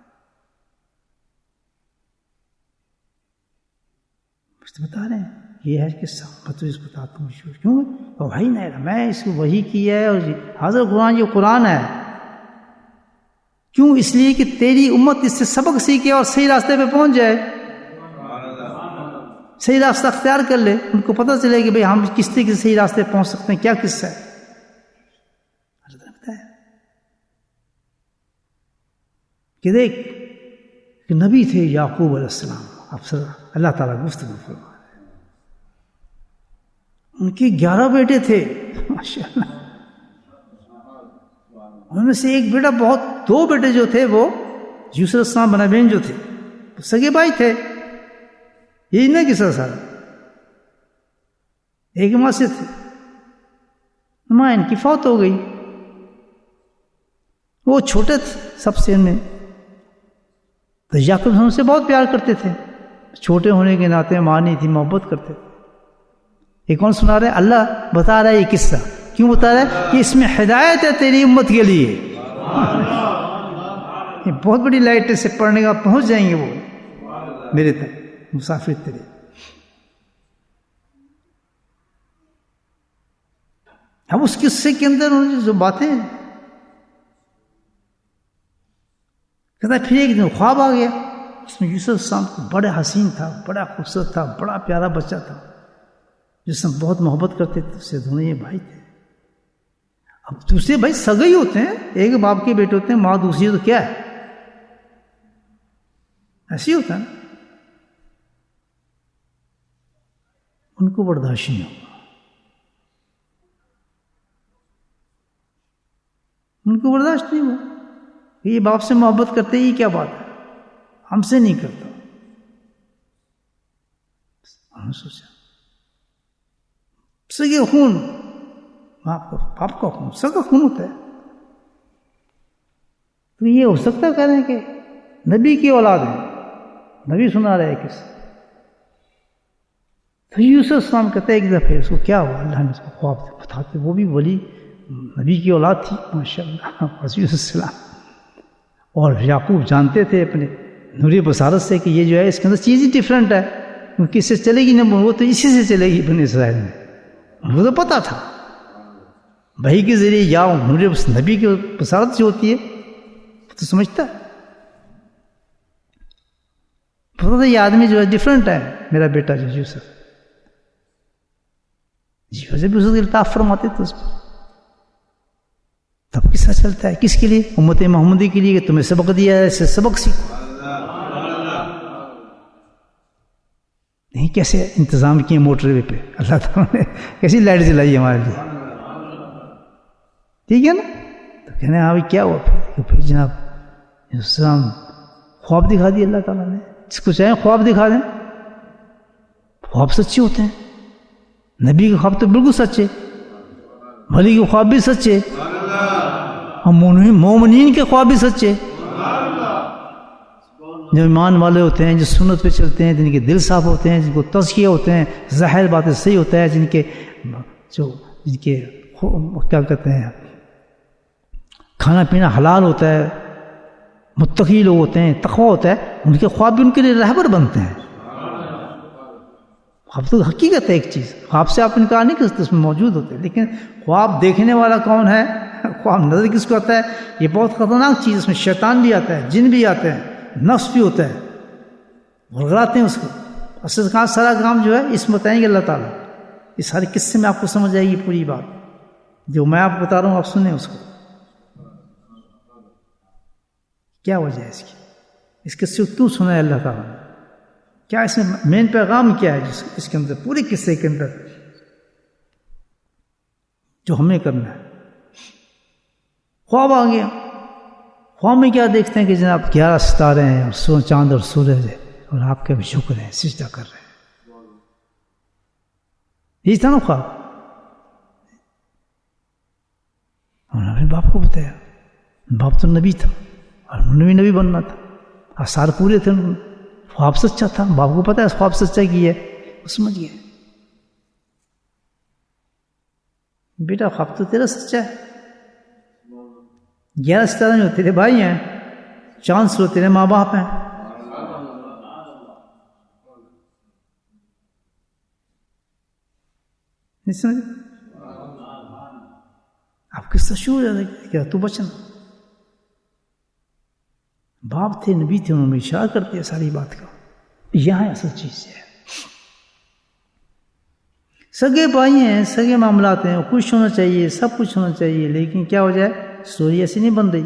بتا رہے ہیں یہ ہے قصہ. میں تو اس بتاتا ہوں کیوں, وہی نہیں, میں اس کو وہی کیا ہے. اور حاضر قرآن یہ قرآن ہے. کیوں؟ اس لیے کہ تیری امت اس سے سبق سیکھے اور صحیح راستے پہ پہنچ جائے, صحیح راستہ اختیار کر لے. ان کو پتہ چلے کہ بھئی ہم کس طریقے سے صحیح راستے پہ پہنچ سکتے ہیں, کیا قصہ ہے. کہ دیکھ کہ نبی تھے یعقوب علیہ السلام, اب اللہ تعالیٰ گفتگو فرما رہے ہیں. ان کے 11 بیٹے تھے ماشاءاللہ. ان میں سے ایک بیٹا بہت, 2 بیٹے جو تھے وہ یوسف علیہ السلام بنابین جو تھے, سگے بھائی تھے. یہی نہ قصہ سارا. ایک ماں سے تھے، ماں ان کی فوت ہو گئی. وہ چھوٹے تھے سب سے ان میں، تو یعقوب ہم سے بہت پیار کرتے تھے. چھوٹے ہونے کے ناطے ماں نہیں تھی، محبت کرتے تھے. یہ کون سنا رہے؟ اللہ بتا رہا ہے یہ قصہ. کیوں بتا رہا ہے؟ کہ اس میں ہدایت ہے تیری امت کے لیے. یہ بہت بڑی لائٹ سے پڑھنے کا پہنچ جائیں گے وہ میرے تک، مسافر تیرے. اب اس قصے کے اندر جو باتیں کہتا ہے، پھر ایک دن خواب آ گیا. اس میں یوسف السلام کو بڑا حسین تھا، بڑا خوبصورت تھا، بڑا پیارا بچہ تھا جس میں بہت محبت کرتے تھے. اس سے دونوں یہ بھائی تھے. اب دوسرے بھائی سگے ہی ہوتے ہیں، ایک باپ کے بیٹے ہوتے ہیں، ماں دوسری تو کیا ہے، ایسے ہی ہوتا ہے. ان کو برداشت نہیں ہوگا، ان کو برداشت نہیں ہوا. یہ باپ سے محبت کرتے ہی کیا بات ہے، ہم سے نہیں کرتا. ہم نے سوچا سگے خون، باپ کا خون سگا خون ہوتا ہے. تو یہ ہو سکتا ہے کہہ رہے ہیں کہ نبی کی اولاد ہے، نبی سنا رہے کس. تو یوسف السلام کہتے ہیں ایک دفعہ اس کو کیا ہوا، اللہ نے اس کو خواب سے بتاتے. وہ بھی ولی نبی کی اولاد تھی ماشاء اللہ یوسف السلام. اور یعقوب جانتے تھے اپنے نوری بصارت سے کہ یہ جو ہے اس کے اندر چیز ہی ڈفرینٹ ہے، کیونکہ اس سے چلے گی نہ، وہ تو اسی سے چلے گی بنی اسرائیل میں. وہ تو پتا تھا بھائی کے ذریعے یا نوری نبی کی بصارت جو ہوتی ہے تو سمجھتا ہے. پتا تھا یہ آدمی جو ہے ڈفرینٹ ہے، میرا بیٹا جو یوسف. جی وجہ بھی اس کے الطاف فرماتے تھے اس پر. تب قصہ چلتا ہے کس کے لیے؟ امت محمدی کے لیے، کہ تمہیں سبق دیا ہے، اس سے سبق سیکھو. نہیں کیسے انتظام کیے موٹر وے پہ اللہ تعالیٰ نے، کیسی لائٹ جلائی ہمارے لیے. ٹھیک ہے نا. تو کہنے ہاں بھائی کیا ہوا پھر جناب السلام خواب دکھا دی اللہ تعالیٰ نے. جس کو چاہیں خواب دکھا دیں، خواب سچے ہوتے ہیں. نبی کے خواب تو بالکل سچے، ولی کے خواب بھی سچے، اور مومنین کے خواب بھی سچے. جو ایمان والے ہوتے ہیں، جو سنت پہ چلتے ہیں، جن کے دل صاف ہوتے ہیں، جن کو تزکیہ ہوتے ہیں، ظاہر باتیں صحیح ہوتا ہے، جن کے کیا کہتے ہیں کھانا پینا حلال ہوتا ہے، متقی لوگ ہوتے ہیں، تقویٰ ہوتا ہے، ان کے خواب بھی ان کے لیے رہبر بنتے ہیں. خواب تو حقیقت ہے ایک چیز، خواب سے آپ انکار نہیں کر سکتے، اس میں موجود ہوتے ہیں. لیکن خواب دیکھنے والا کون ہے، خواب نظر کس کو آتا ہے، یہ بہت خطرناک چیز. اس میں شیطان بھی آتا ہے، جن بھی آتے ہیں، نفس بھی ہوتا ہے، غرغراتے ہیں اس کو. اصل کام سارا کام جو ہے اس میں بتائیں گے اللہ تعالیٰ. اس سارے قصے میں آپ کو سمجھ آئے گی پوری بات جو میں آپ کو بتا رہا ہوں. آپ سنیں اس کو، کیا وجہ ہے اس کی، اس قصے کو کیوں سنا ہے اللہ تعالیٰ نے، کیا اس میں مین پیغام کیا ہے اس کے اندر، پورے قصے کے اندر جو ہمیں کرنا ہے. خواب آ گیا. خواب میں کیا دیکھتے ہیں کہ جناب 11 ستارے ہیں اور چاند اور سورج ہے، اور آپ کے بھی جھک رہے ہیں، سجدہ کر رہے ہیں. یہی تھا نا خواب. اور اپنے باپ کو بتایا. باپ تو نبی تھا اور انہوں نے بھی نبی بننا تھا، آثار پورے تھے. خواب سچا تھا، باپ کو پتا ہے خواب سچا کی ہے، وہ سمجھ گئے. بیٹا خواب تو تیرا سچا ہے، 11 ستارے جو تیرے بھائی ہیں، چاند سو تیرے ماں باپ ہیں. نہیں سمجھ آپ کس سے شور ہے کیا تو بچنا. باپ تھے، نبی تھے، انہوں نے اشارہ کرتے ہیں ساری بات کا. یہاں اصل چیز ہے. سگے بھائی ہیں، سگے معاملات ہیں، خوش ہونا چاہیے، سب کچھ ہونا چاہیے. لیکن کیا وجہ ہے، سٹوری ایسی نہیں بن رہی.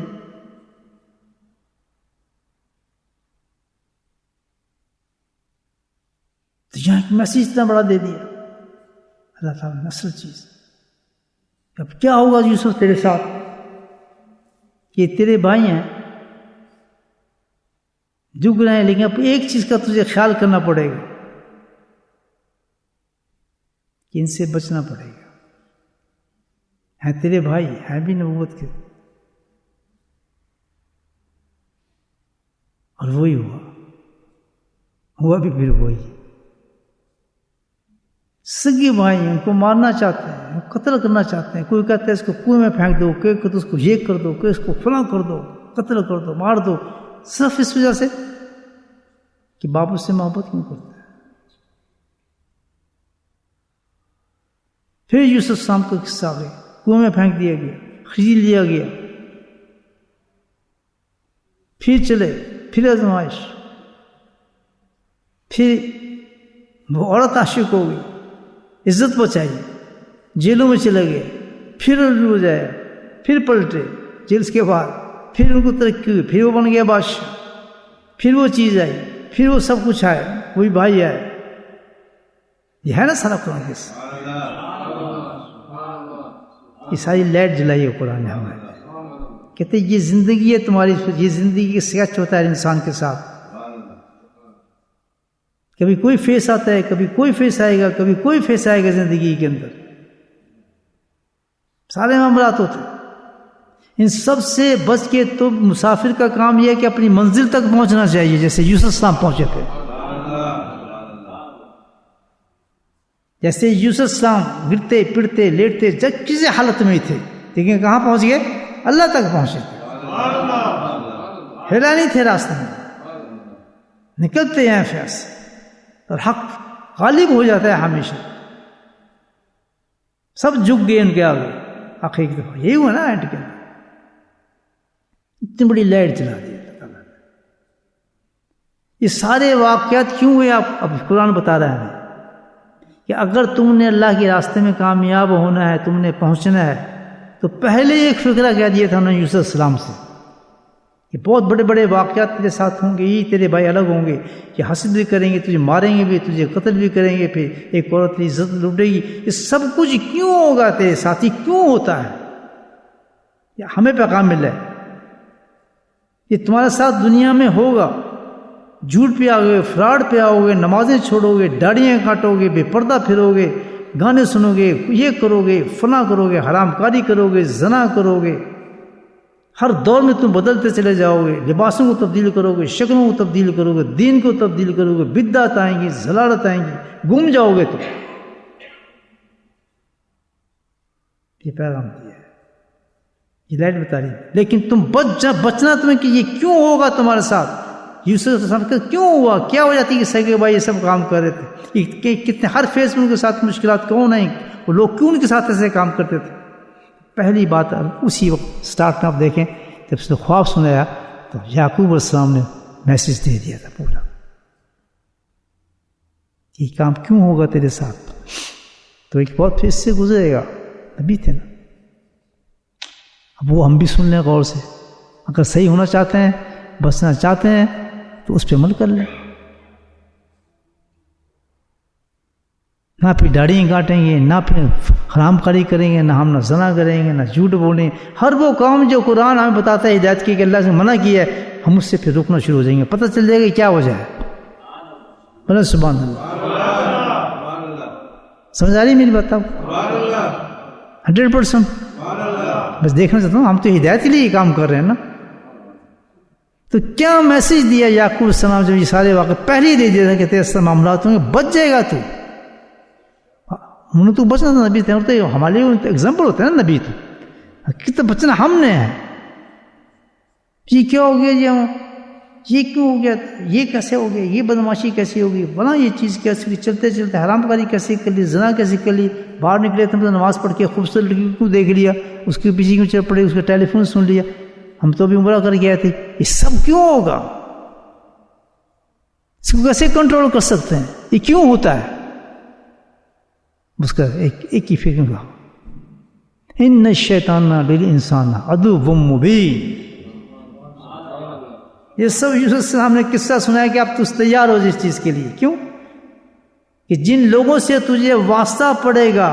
تو یہاں ایک میسیج اتنا بڑا دے دیا اللہ تعالیٰ نے. اصل چیز اب کیا ہوگا یوسف تیرے ساتھ، کہ تیرے بھائی ہیں جھک رہے ہیں، لیکن اب ایک چیز کا تجھے خیال کرنا پڑے گا. کہ ان سے بچنا پڑے گا. ہیں تیرے بھائی، ہیں بھی نبوت کے. اور وہی ہوا بھی پھر وہی. سگے بھائی ان کو مارنا چاہتے ہیں، قتل کرنا چاہتے ہیں. کوئی کہتا ہے اس کو کنویں میں پھینک دو، کوئی کہتا ہے اس کو یہ کر دو، کوئی اس کو فلاں کر دو، قتل کر دو، مار دو. صرف اس وجہ سے کہ باپ اس سے محبت کیوں کرتا ہے. پھر یوسف السلام کا قصہ آ گیا، کنویں میں پھینک دیا گیا، خرید لیا گیا. پھر چلے، پھر آزمائش، پھر وہ عورت عاشق ہو گئی، عزت بچائی، جیلوں میں چلے گئے. پھر رجوع ہو جایا، پھر پلٹے جیل کے بعد، پھر ان کو ترقی ہوئی، پھر وہ بن گیا بادشاہ، پھر وہ چیز آئی، پھر وہ سب کچھ آئے، وہی بھائی آئے. یہ ہے نا سارا قرآن کے ساتھ. یہ ساری لائٹ جلائی ہے قرآن نے ہمیں. کہتے یہ زندگی ہے تمہاری، یہ زندگی کا سکیچ ہوتا ہے انسان کے ساتھ. کبھی کوئی فیس آتا ہے، کبھی کوئی فیس آئے گا، کبھی کوئی فیس آئے گا زندگی کے اندر. سارے معاملات ہوتے ہیں. ان سب سے بچ کے تو مسافر کا کام یہ ہے کہ اپنی منزل تک پہنچنا چاہیے، جیسے یوسف السلام پہنچے تھے. جیسے یوسف السلام گرتے پڑتے لیٹتے جب کسی حالت میں تھے، لیکن کہاں پہنچ گئے؟ اللہ تک پہنچے تھے. ہلا نہیں تھے راستے میں، نکلتے ہیں فیض، اور حق غالب ہو جاتا ہے ہمیشہ. سب جھک گئے ان کے آگے. آخر ایک دفعہ یہی ہوا نا اینڈ کے اندر. اتنی بڑی لائٹ جلا دی اللہ تعالیٰ نے. یہ سارے واقعات کیوں ہوئے؟ اب قرآن بتا رہا ہے کہ اگر تم نے اللہ کے راستے میں کامیاب ہونا ہے، تم نے پہنچنا ہے، تو پہلے ایک فکرہ کہہ دیا تھا انہوں نے یوسف السلام سے کہ بہت بڑے بڑے واقعات تیرے ساتھ ہوں گے، یہ تیرے بھائی الگ ہوں گے، یہ حسد بھی کریں گے، تجھے ماریں گے بھی، تجھے قتل بھی کریں گے، پھر ایک عورت کی عزت لوٹے گی. یہ سب کچھ کیوں ہوگا تیرے ساتھ؟ یہ کیوں ہوتا ہے؟ یہ ہمیں پیغام مل رہا ہے، یہ تمہارے ساتھ دنیا میں ہوگا. جھوٹ پہ آؤ گے، فراڈ پہ آؤ گے، نمازیں چھوڑو گے، داڑیاں کاٹو گے، بے پردہ پھرو گے، گانے سنو گے، یہ کرو گے، فنا کرو گے، حرام کاری کرو گے، زنا کرو گے. ہر دور میں تم بدلتے چلے جاؤ گے، لباسوں کو تبدیل کرو گے، شکلوں کو تبدیل کرو گے، دین کو تبدیل کرو گے، بدعت آئیں گی، ضلالت آئیں گی، گم جاؤ گے تم. یہ پیغام دیا ہے، یہ لائٹ بتا رہی ہے. لیکن تم بچنا تمہیں کہ یہ کیوں ہوگا تمہارے ساتھ. یوسف کا کیوں ہوا؟ کیا وجہ تھی کہ سگے بھائی یہ سب کام کر رہے تھے؟ کتنے ہر فیس میں ان کے ساتھ مشکلات کون ہیں؟ وہ لوگ کیوں ان کے ساتھ ایسے کام کرتے تھے؟ پہلی بات اسی وقت سٹارٹ میں آپ دیکھیں جب اس نے خواب سنایا تو یعقوب علیہ السلام نے میسج دے دیا تھا پورا، یہ کام کیوں ہوگا تیرے ساتھ. تو ایک بہت پھر اس سے گزرے گا، نبی تھے نا. اب وہ ہم بھی سن لیں غور سے. اگر صحیح ہونا چاہتے ہیں، بچنا چاہتے ہیں، تو اس پہ عمل کر لیں. نہ پھر داڑیاں کاٹیں گے، نہ پھر حرام کاری کریں گے، نہ ہم نہ زنا کریں گے، نہ جھوٹ بولیں گے. ہر وہ کام جو قرآن ہمیں بتاتا ہے ہدایت کی کہ اللہ سے منع کیا ہے، ہم اس سے پھر رکنا شروع ہو جائیں گے. پتہ چل جائے گا کہ کیا وجہ ہے. بولے سبحان اللہ. سمجھ آ رہی میری بات آپ؟ 100%. بس دیکھنا چاہتا ہوں، ہم تو ہدایت کے لیے یہ کام کر رہے ہیں نا. تو کیا میسج دیا یعقوب السلام جب یہ سارے واقع پہلے ہی دے دیا تھا کہ تیرے سے معاملات ہوں گے، بچ جائے گا تو. انہوں نے تو بچنا تھا. نبی تھے ہمارے لیے ایگزامپل ہوتے ہیں نا نبی. تو کتنا بچنا ہم نے ہے. یہ کیا ہو گیا جی؟ یہ کیوں ہو گیا؟ یہ کیسے ہو گیا؟ یہ بدماشی کیسی ہوگی؟ بنا یہ چیز کیسے؟ چلتے چلتے حرام کاری کیسے کر لی؟ زنا کیسے کر لی؟ باہر نکلے تھے تو نماز پڑھ کے خوبصورت لڑکی کو دیکھ لیا، اس کے پیچھے کیوں چل پڑے، اس کا ٹیلی فون سن لیا. ہم تو بھی عمرہ کر گئے تھے. یہ سب کیوں ہوگا؟ اس کو کیسے کنٹرول کر سکتے ہیں؟ یہ کیوں ہوتا ہے؟ اس کا ایک ہی فکر کا، ان الشیطان للانسان عدو مبین. یہ سب یوسف السلام نے قصہ سنایا کہ اب تو تیار ہو جس چیز کے لیے. کیوں؟ کہ جن لوگوں سے تجھے واسطہ پڑے گا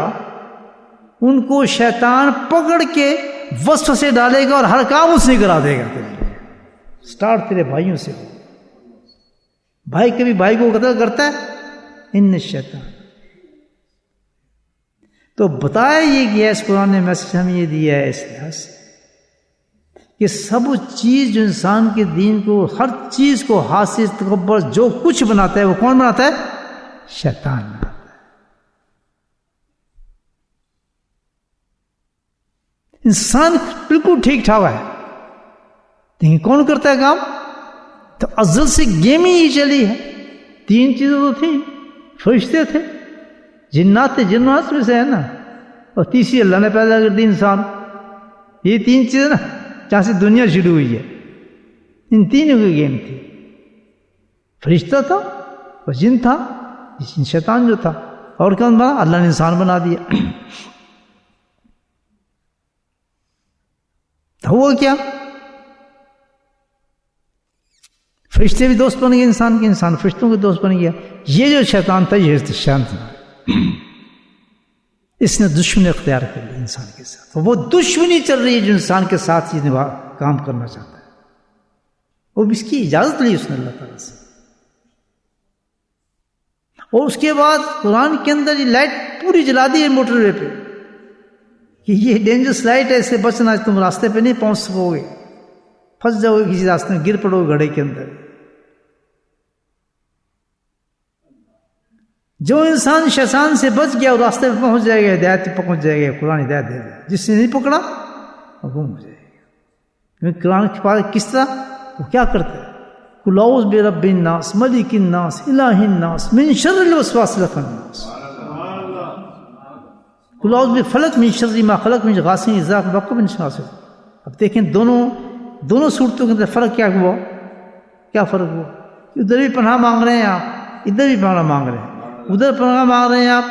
ان کو شیطان پکڑ کے وسوسے ڈالے گا اور ہر کام اس نے کرا دے گا. سٹارٹ تیرے بھائیوں سے ہو. بھائی کبھی بھائی کو قتل کرتا ہے؟ ان الشیطان تو بتایا یہ گیا اس قرآن نے میسج ہمیں یہ دیا ہے اس لحاظ سے کہ سب چیز جو انسان کے دین کو، ہر چیز کو حاصل تکبر جو کچھ بناتا ہے وہ کون بناتا ہے؟ شیطان بناتا ہے۔ انسان بالکل ٹھیک ٹھاک ہے، لیکن کون کرتا ہے کام؟ تو ازل سے گیم ہی چلی ہے۔ 3 چیزیں تو تھیں، فرشتے تھے، جنات تھے، جنات میں سے ہے نا، اور تیسری اللہ نے پیدا کر دی انسان۔ یہ 3 چیزیں نا جہاں سے دنیا شروع ہوئی ہے، ان تینوں کی گیم تھی۔ فرشتہ تھا اور جن تھا، شیطان جو تھا، اور کون بنا؟ اللہ نے انسان بنا دیا۔ تو ہوا کیا؟ فرشتے بھی دوست بن گئے انسان کے، انسان فرشتوں کے دوست بن گیا۔ یہ جو شیطان تھا یہ شیطان تھا، اس نے دشمنی اختیار کر لی انسان کے ساتھ۔ وہ دشمنی چل رہی ہے جو انسان کے ساتھ یہ کام کرنا چاہتا ہے، وہ اس کی اجازت لی اس نے اللہ تعالیٰ سے۔ اور اس کے بعد قرآن کے اندر یہ لائٹ پوری جلا دی ہے موٹر وے پہ کہ یہ ڈینجرس لائٹ ہے، اس سے بچنا، تم راستے پہ نہیں پہنچ سکو گے، پھنس جاؤ گے کسی راستے میں، گر پڑو گے گڑھے کے اندر۔ جو انسان شیطان سے بچ گیا وہ راستے پہ پہنچ جائے گا، ہدایت پہ پہنچ جائے گا، قرآن ہدایت دے گا۔ جس نے نہیں پکڑا وہ گم ہو جائے گا۔ کیونکہ قرآن کی بات کس طرح وہ کیا کرتا ہے؟ قل اعوذ برب الناس ملک الناس الہ الناس من شر الوسواس الخناس، قل اعوذ بفلق من شر ما خلق من غاسق اذا وقب من شر۔ اب دیکھیں دونوں صورتوں کے اندر فرق کیا ہوا؟ کیا فرق ہوا؟ ادھر بھی پناہ مانگ رہے ہیں آپ، ادھر بھی پناہ مانگ رہے ہیں۔ ادھر پناہ مانگ رہے ہیں آپ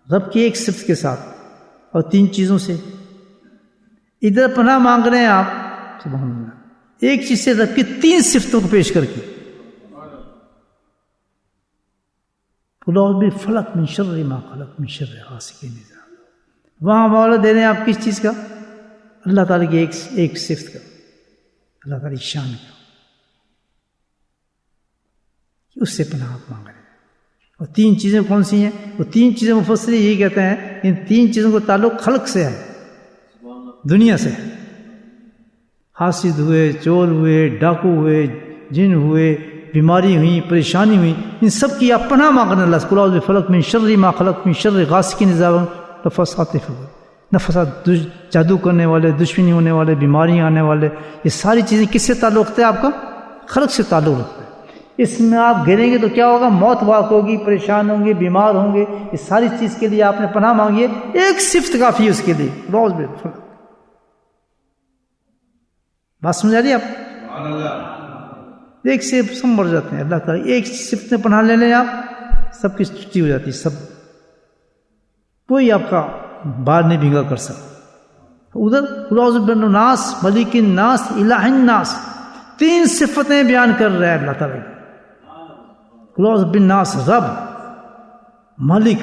رب کی ایک صفت کے ساتھ اور 3 چیزوں سے، ادھر پناہ مانگ رہے ہیں آپ سبحان اللہ ایک چیز سے رب کی 3 صفتوں کو پیش کر کے۔ قل اعوذ بالفلق من شر ما خلق من شر غاسق اذا وقب۔ وہاں مولا دے رہے ہیں آپ کس چیز کا؟ اللہ تعالیٰ کی ایک صفت کا، اللہ تعالیٰ کی شان کا، اس سے پناہ مانگ رہے ہیں۔ اور 3 چیزیں کون سی ہیں؟ وہ 3 چیزیں مفسر یہی کہتے ہیں ان 3 چیزوں کا تعلق خلق سے ہے، دنیا سے ہے۔ حاسد ہوئے، چور ہوئے، ڈاکو ہوئے، جن ہوئے، بیماری ہوئی، پریشانی ہوئی، ان سب کی آپ پناہ مانگنے اللہ سے۔ قل اعوذ بفلق من شر ما خلق من شر غاسق اذا وقب، نفثات فی العقد، نفثات جادو کرنے والے، دشمنی ہونے والے، بیماریاں آنے والے، یہ ساری چیزیں کس سے تعلق رکھتے ہیں؟ آپ کا خلق سے تعلق رکھتے ہیں۔ اس میں آپ گریں گے تو کیا ہوگا؟ موت واقع ہوگی، پریشان ہوں گے، بیمار ہوں گے۔ اس ساری چیز کے لیے آپ نے پناہ مانگی ہے، ایک صفت کافی ہے اس کے لیے، روز بے فلق۔ بات سمجھ آ رہی ہے آپ؟ ایک سے سنبھل جاتے ہیں اللہ تعالیٰ، ایک صفت میں پناہ لے لیں آپ، سب کی چھٹی ہو جاتی ہے، سب کوئی آپ کا بال نہیں بھینگا کر سکتا۔ ادھر قل اعوذ برب الناس ملک الناس الہ الناس، 3 صفتیں بیان کر رہا ہے اللہ تعالیٰ۔ قل اعوذ بالناس، رب، ملک،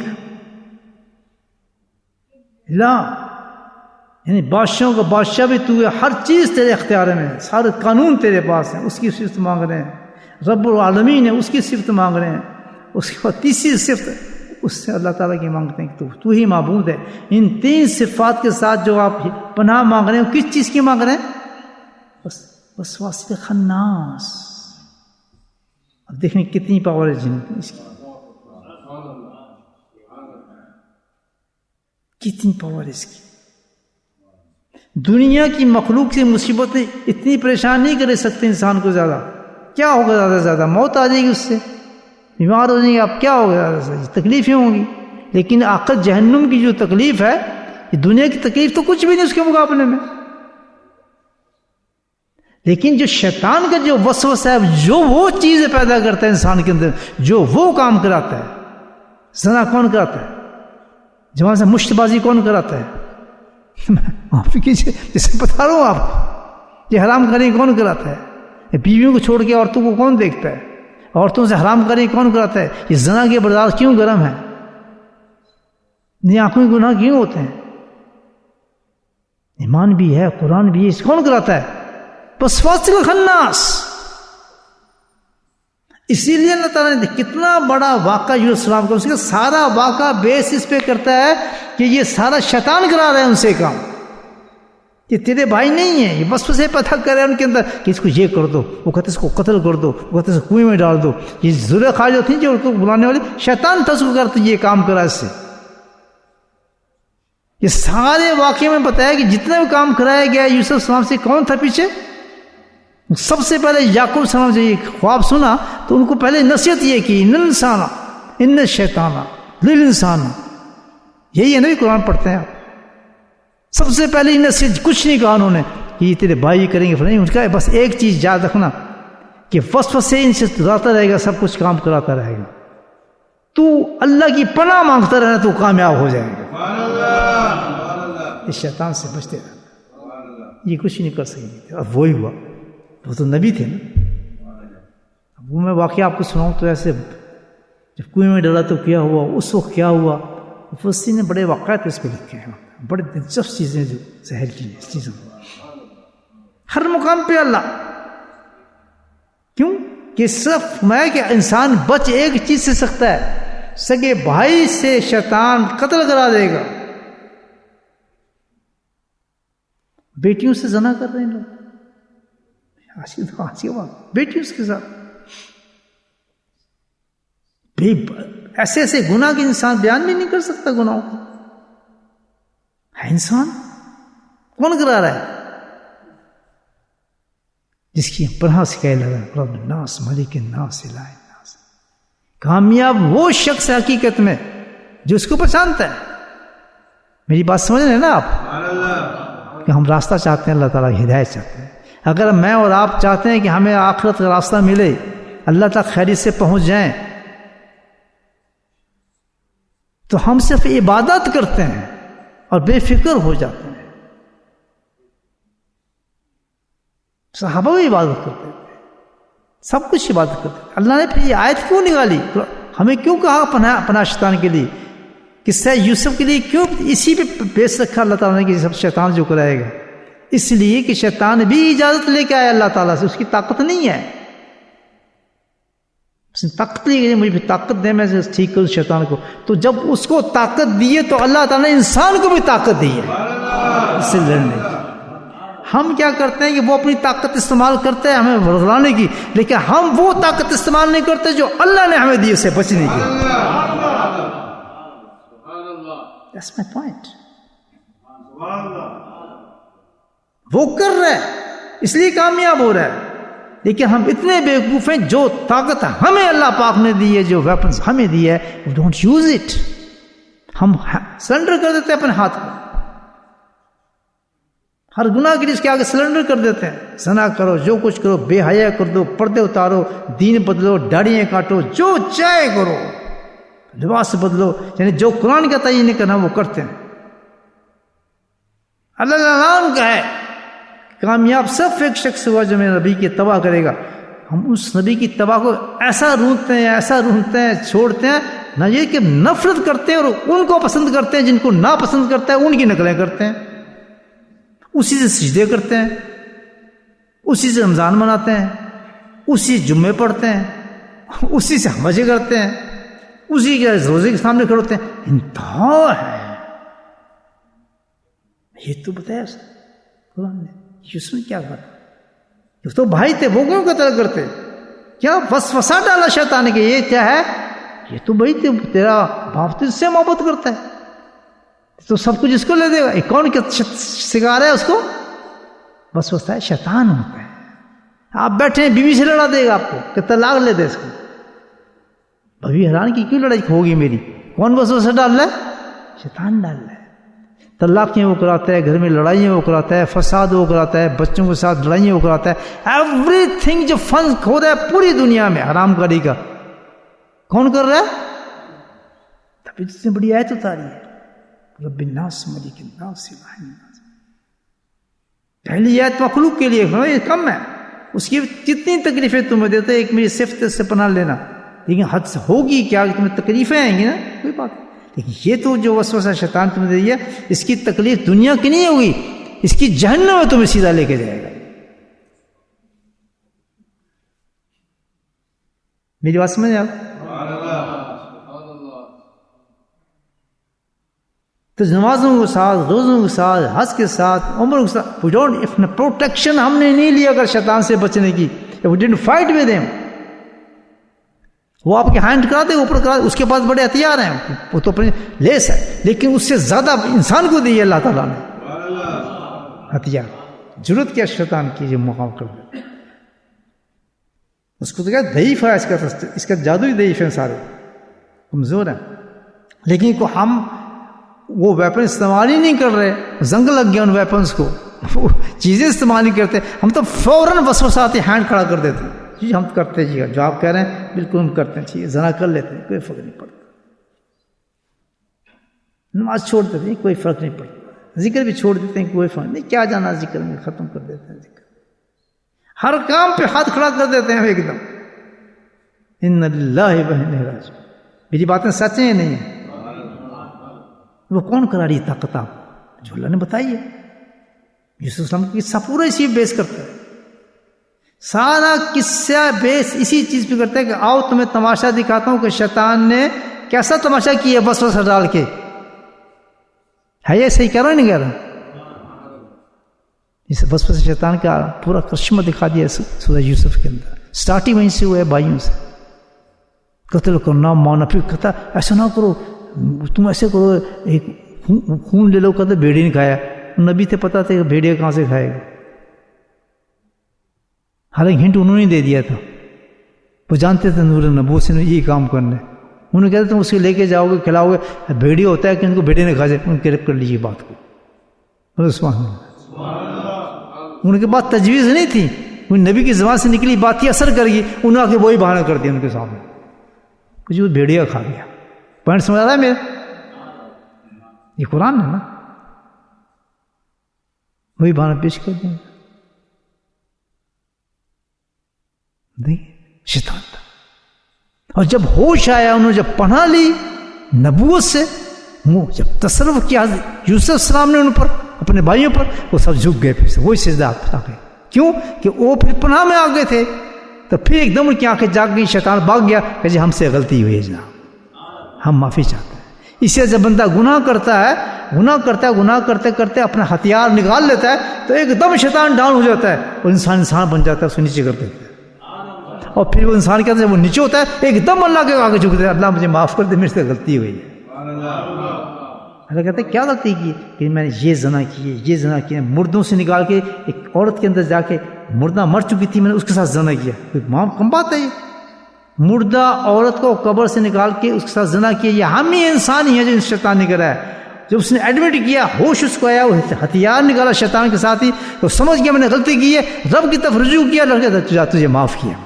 الہ، یعنی بادشاہوں کا بادشاہ بھی تو ہے، ہر چیز تیرے اختیار میں ہے، سارے قانون تیرے پاس ہیں، اس کی صفت مانگ رہے ہیں۔ رب العالمین ہے، اس کی صفت مانگ رہے ہیں۔ اس کے بعد تیسری صفت اس سے اللہ تعالیٰ کی مانگتے ہیں کہ تو ہی معبود ہے۔ ان 3 صفات کے ساتھ جو آپ پناہ مانگ رہے ہیں کس چیز کی مانگ رہے ہیں؟ بس وسواس خناس۔ اب دیکھیں کتنی پاور ہے جن اس کی، کتنی پاور ہے اس کی۔ دنیا کی مخلوق سے مصیبتیں اتنی پریشان نہیں کر سکتے انسان کو زیادہ۔ کیا ہوگا زیادہ سے زیادہ؟ موت آ جائے گی، اس سے بیمار ہو جائیں گے آپ، کیا ہوگا زیادہ سے زیادہ؟ تکلیفیں ہوں گی۔ لیکن آخر جہنم کی جو تکلیف ہے، یہ دنیا کی تکلیف تو کچھ بھی نہیں اس کے مقابلے میں۔ لیکن جو شیطان کا جو وسوسہ ہے، جو وہ چیزیں پیدا کرتا ہے انسان کے اندر، جو وہ کام کراتا ہے، زنا کون کراتا ہے؟ جوان سے مشت بازی کون کراتا ہے؟ آپ جیسے بتا رہا ہوں آپ کو، یہ حرام کاری کون کراتا ہے؟ بیویوں کو چھوڑ کے عورتوں کو کون دیکھتا ہے؟ عورتوں سے حرام کاری کون کراتا ہے؟ یہ زنا کے برداشت کیوں گرم ہے؟ یہ آنکھوں کے گناہ کیوں ہوتے ہیں؟ ایمان بھی ہے، قرآن بھی ہے، اس کون کراتا ہے؟ وسواس الخناس۔ اسی لیے اللہ تعالیٰ نے کتنا بڑا واقعہ یوسف السلام کا، اس کا سارا واقعہ بیس اس پہ کرتا ہے کہ یہ سارا شیطان کرا رہا ہے ان سے کام، یہ تیرے بھائی نہیں ہیں، یہ وسوسے پیدا کر رہے ہیں ان کے اندر کہ اس کو یہ کر دو، وہ کہتے اس کو قتل کر دو، وہ کہتے اس کو کنویں میں ڈال دو. یہ زلیخا جو تھی جو ان کو بلانے والی شیطان تھا، اس کو کرتے یہ کام کرا اس سے. یہ سارے واقعے میں بتایا کہ جتنا بھی کام کرایا گیا یوسف السلام سے، کون تھا پیچھے؟ سب سے پہلے یعقوب السلام سے یہ خواب سنا تو ان کو پہلے نصیحت یہ کی، ان انسان ان الشیطان للانسان. یہی ہے نا قرآن پڑھتے ہیں آپ. سب سے پہلے نصیحت کچھ نہیں کہا انہوں نے کہ یہ تیرے بھائی کریں گے فلاں، ان کا بس ایک چیز یاد رکھنا کہ وسوسے ان سے ڈراتا رہے گا، سب کچھ کام کراتا رہے گا، تو اللہ کی پناہ مانگتا رہنا تو کامیاب ہو جائے گا. اس شیطان سے بچتے رہنا، یہ کچھ نہیں کر سکیں. اور وہی ہوا، وہ تو نبی تھے نا. وہ میں واقعہ آپ کو سناؤں تو ایسے جب کنویں میں ڈالا تو کیا ہوا، اس وقت کیا ہوا، مفسرین نے بڑے واقعات اس پہ لکھے ہیں، بڑے دلچسپ چیزیں جو ظاہر کی ہیں اس چیزوں میں. ہر مقام پہ اللہ کیوں کہ صرف میں کہ انسان بچ ایک چیز سے سکتا ہے، سگے بھائی سے شیطان قتل کرا دے گا. بیٹیوں سے زنا کر رہے ہیں لوگ، بیٹیوں کے ساتھ ایسے ایسے گناہ کے انسان بیان بھی نہیں کر سکتا گناہوں کو. ہے انسان کون کرا رہا ہے؟ جس کی پناہ سے کہہ لگا رب الناس ملک الناس الہ الناس. کامیاب وہ شخص ہے حقیقت میں جو اس کو پہچانتا ہے. میری بات سمجھ رہے ہیں نا آپ کہ ہم راستہ چاہتے ہیں، اللہ تعالیٰ کی ہدایت چاہتے ہیں. اگر میں اور آپ چاہتے ہیں کہ ہمیں آخرت کا راستہ ملے، اللہ تک خیریت سے پہنچ جائیں، تو ہم صرف عبادت کرتے ہیں اور بے فکر ہو جاتے ہیں. صحابہ بھی عبادت کرتے تھے، سب کچھ عبادت کرتے تھے. اللہ نے پھر یہ آیت کیوں نکالی، ہمیں کیوں کہا پناہ شیطان کے لیے؟ قصہ یوسف کے لیے کیوں اسی پہ بیس رکھا اللہ تعالیٰ نے کہ سب شیطان جو کرائے گا؟ اس لیے کہ شیطان بھی اجازت لے کے آیا اللہ تعالیٰ سے، اس کی طاقت نہیں ہے. اس نے طاقت لی کہ مجھے بھی طاقت دے میں ٹھیک کروں شیطان کو. تو جب اس کو طاقت دیے تو اللہ تعالیٰ نے انسان کو بھی طاقت دی ہے اس سے لڑنے کی. ہم کیا کرتے ہیں کہ وہ اپنی طاقت استعمال کرتے ہیں ہمیں بھگلانے کی، لیکن ہم وہ طاقت استعمال نہیں کرتے جو اللہ نے ہمیں دی اسے بچنے کی. That's my point. وہ کر رہا ہے اس لیے کامیاب ہو رہا ہے، لیکن ہم اتنے بیوقوف ہیں جو طاقت ہمیں اللہ پاک نے دی ہے، جو ویپنز ہمیں دی ہے، we don't use it. ہم سرنڈر کر دیتے ہیں اپنے ہاتھ کو، ہر گناہ کے لیے اس کے آگے سرنڈر کر دیتے ہیں. زنا کرو، جو کچھ کرو، بے حیا کر دو، پردے اتارو، دین بدلو، داڑیاں کاٹو، جو چاہے کرو، لباس بدلو، یعنی جو قرآن کا تعین نہیں کرنا وہ کرتے ہیں. اللہ نام کا ہے کامیاب صرف ایک شخص ہوا جو میرے نبی کی اتباع کرے گا. ہم اس نبی کی اتباع کو ایسا روندتے ہیں چھوڑتے ہیں، نہ یہ کہ نفرت کرتے ہیں اور ان کو پسند کرتے ہیں، جن کو نا پسند کرتے ہیں ان کی نقلیں کرتے ہیں، اسی سے سجدے کرتے ہیں، اسی سے رمضان مناتے ہیں، اسی جمعے پڑھتے ہیں، اسی سے مزے کرتے ہیں، اسی کے روزے کے سامنے کھڑے ہوتے ہیں. انتہا ہے. یہ تو بتایا قرآن نے. یوسف نے کیا کہا؟ یہ تو بھائی تھے، وہ کیوں قتل کرتے؟ کیا وسوسہ ڈالا شیطان نے کہ یہ کیا ہے؟ یہ تو بھائی تھے، تیرا باپ تو اس سے محبت کرتا ہے، تو سب کچھ اس کو لے دے گا. کون سکھا رہا ہے اس کو؟ وسوسہ ہے، شیطان ہوتا ہے. آپ بیٹھے ہیں، بیوی سے لڑا دے گا آپ کو کہ طلاق لے دے اس کو. بھائی حیران کی کیوں لڑائی ہوگی میری؟ کون وسوسہ ڈال رہا ہے؟ شیطان ڈال رہا ہے. طلاقیں وہ کراتا ہے، گھر میں لڑائیاں وہ کراتا ہے، فساد وہ کراتا ہے، بچوں کے ساتھ لڑائیاں وہ کراتا ہے. ایوری تھنگ جو فن کھو رہا ہے پوری دنیا میں حرام کاری کا کون کر رہا ہے؟ تبھی جس نے بڑی آیت اتاری ہے، رب الناس ملک الناس الہ الناس. پہلی آیت مخلوق کے لیے یہ کم ہے، اس کی کتنی تکلیفیں تمہیں دیتے، ایک میری صفت سے پناہ لینا، لیکن حد سے ہوگی کیا کہ تمہیں تکلیفیں آئیں گی نا، کوئی بات نہیں. لیکن یہ تو جو وسوسہ شیطان تمہیں دے دیا، اس کی تکلیف دنیا کی نہیں ہوگی، اس کی جہنم میں تمہیں سیدھا لے کے جائے گا. میری بات سمجھ آپ؟ تو نمازوں کے ساتھ، روزوں کے ساتھ، حج کے ساتھ، عمروں کے ساتھ پروٹیکشن ہم نے نہیں لیا اگر شیطان سے بچنے کی. We didn't fight with him. وہ آپ کے ہینڈ کراتے اوپر کراتے، اس کے پاس بڑے ہتھیار ہیں، وہ تو اپنے لیس ہے، لیکن اس سے زیادہ انسان کو دی اللہ تعالیٰ نے ہتھیار. ضرورت کیا شیطان کی جو مقام کر دے. اس کو تو کیا ضعیف ہے، اس کا جادو ہی ضعیف ہے، سارے کمزور ہیں. لیکن کو ہم وہ ویپن استعمال ہی نہیں کر رہے، زنگ لگ گیا ان ویپنس کو، وہ چیزیں استعمال نہیں کرتے. ہم تو فوراً وسوسات ہینڈ کھڑا کر دیتے جی ہم کرتے جی جو آپ کہہ رہے ہیں بالکل ہم کرتے ہیں، ٹھیک ہے زنا کر لیتے ہیں، کوئی فرق نہیں پڑتا. نماز چھوڑ دیتے ہیں کوئی فرق نہیں پڑتا، ذکر بھی چھوڑ دیتے ہیں کوئی فرق نہیں، کیا جانا ذکر میں، ختم کر دیتے ہیں ذکر. ہر کام پہ ہاتھ کھڑا کر دیتے ہیں ایک دم. ان للہ و انا الیہ راجعون. میری باتیں سچ ہیں یا نہیں ہیں؟ وہ کون کرا رہی طاقت آپ؟ جو اللہ نے بتائی ہے. یوسف السلام کی قصہ پورا اسی بیس کرتا ہے، سارا قصہ بیس اسی چیز پہ کرتا ہے کہ آؤ تمہیں تماشا دکھاتا ہوں کہ شیطان نے کیسا تماشا کیا وسوسہ ڈال کے. ہے یہ صحیح کہہ رہا نہیں کہہ رہا؟ اس وسوسہ شیطان کا پورا کرشمہ دکھا دیا سورہ یوسف کے اندر. سٹارٹنگ وہیں سے ہوا ہے بھائیوں سے، قتل کرنا مانا، پھر کہتا ایسا نہ کرو، تم ایسے کرو، ایک خون لے لو. کہتے بھیڑی نے کھایا، نبی تھے پتا تھا کہ بھیڑیا کہاں سے کھائے گا. حالانکہ ہنٹ انہوں نے دے دیا تھا، وہ جانتے تھے نور نبوت سے یہی کام کرنا ہے. انہوں نے کہتے تم اس کو لے کے جاؤ گے کھلاؤ گے، بھیڑیا ہوتا ہے کہ ان کو بھیڑے نے کھا جائے، ان کے ریپ کر لیجیے بات کو. ان کے بعد تجویز نہیں تھی، نبی کی زبان سے نکلی بات ہی اثر کر گئی، انہوں نے آ کے وہی بہانہ کر دیا ان کے سامنے کہ وہ بھیڑیا کھا گیا. پوائنٹ سمجھ آ رہا ہے میرا؟ یہ قرآن ہے نا، وہی بہانہ پیش کر دیں. نہیں شیطان تھا. اور جب ہوش آیا، انہوں نے جب پناہ لی نبوت سے، جب تصرف کیا یوسف السلام نے ان پر، اپنے بھائیوں پر، وہ سب جھک گئے، پھر سے وہی سجدہ آ گئے. کیوں کہ وہ پھر پناہ میں آ گئے تھے. تو پھر ایک دم ان کی آنکھیں جاگ گئی، شیطان بھاگ گیا کہ جی ہم سے غلطی ہوئی ہے جناب، ہم معافی چاہتے ہیں. اس سے جب بندہ گناہ کرتا ہے، گناہ کرتے کرتے اپنا ہتھیار نکال لیتا ہے تو ایک دم شیطان ڈاؤن ہو جاتا ہے، اور انسان بن جاتا ہے، اس کو نیچے کر دیتا ہے. اور پھر وہ انسان کہتا ہے وہ نیچے ہوتا ہے، ایک دم اللہ کے آگے جھکتا ہے، اللہ مجھے معاف کر دے، میرے سے غلطی ہوئی ہے. اللہ کہتے ہیں کیا غلطی کی کہ میں نے یہ زنا کیا، مردوں سے نکال کے ایک عورت کے اندر جا کے، مردہ مر چکی تھی، میں نے اس کے ساتھ زنا کیا. کم بات ہے یہ، مردہ عورت کو قبر سے نکال کے اس کے ساتھ زنا کیا. یہ ہم ہی انسان ہی ہیں جو شیطان نے کرا ہے. جب اس نے ایڈمٹ کیا، ہوش اس کو آیا، وہ ہتھیار نکالا شیطان کے ساتھ ہی، تو سمجھ گیا میں نے غلطی کی ہے، رب کی طرف رجوع کیا، لڑکا تجھے معاف کیا.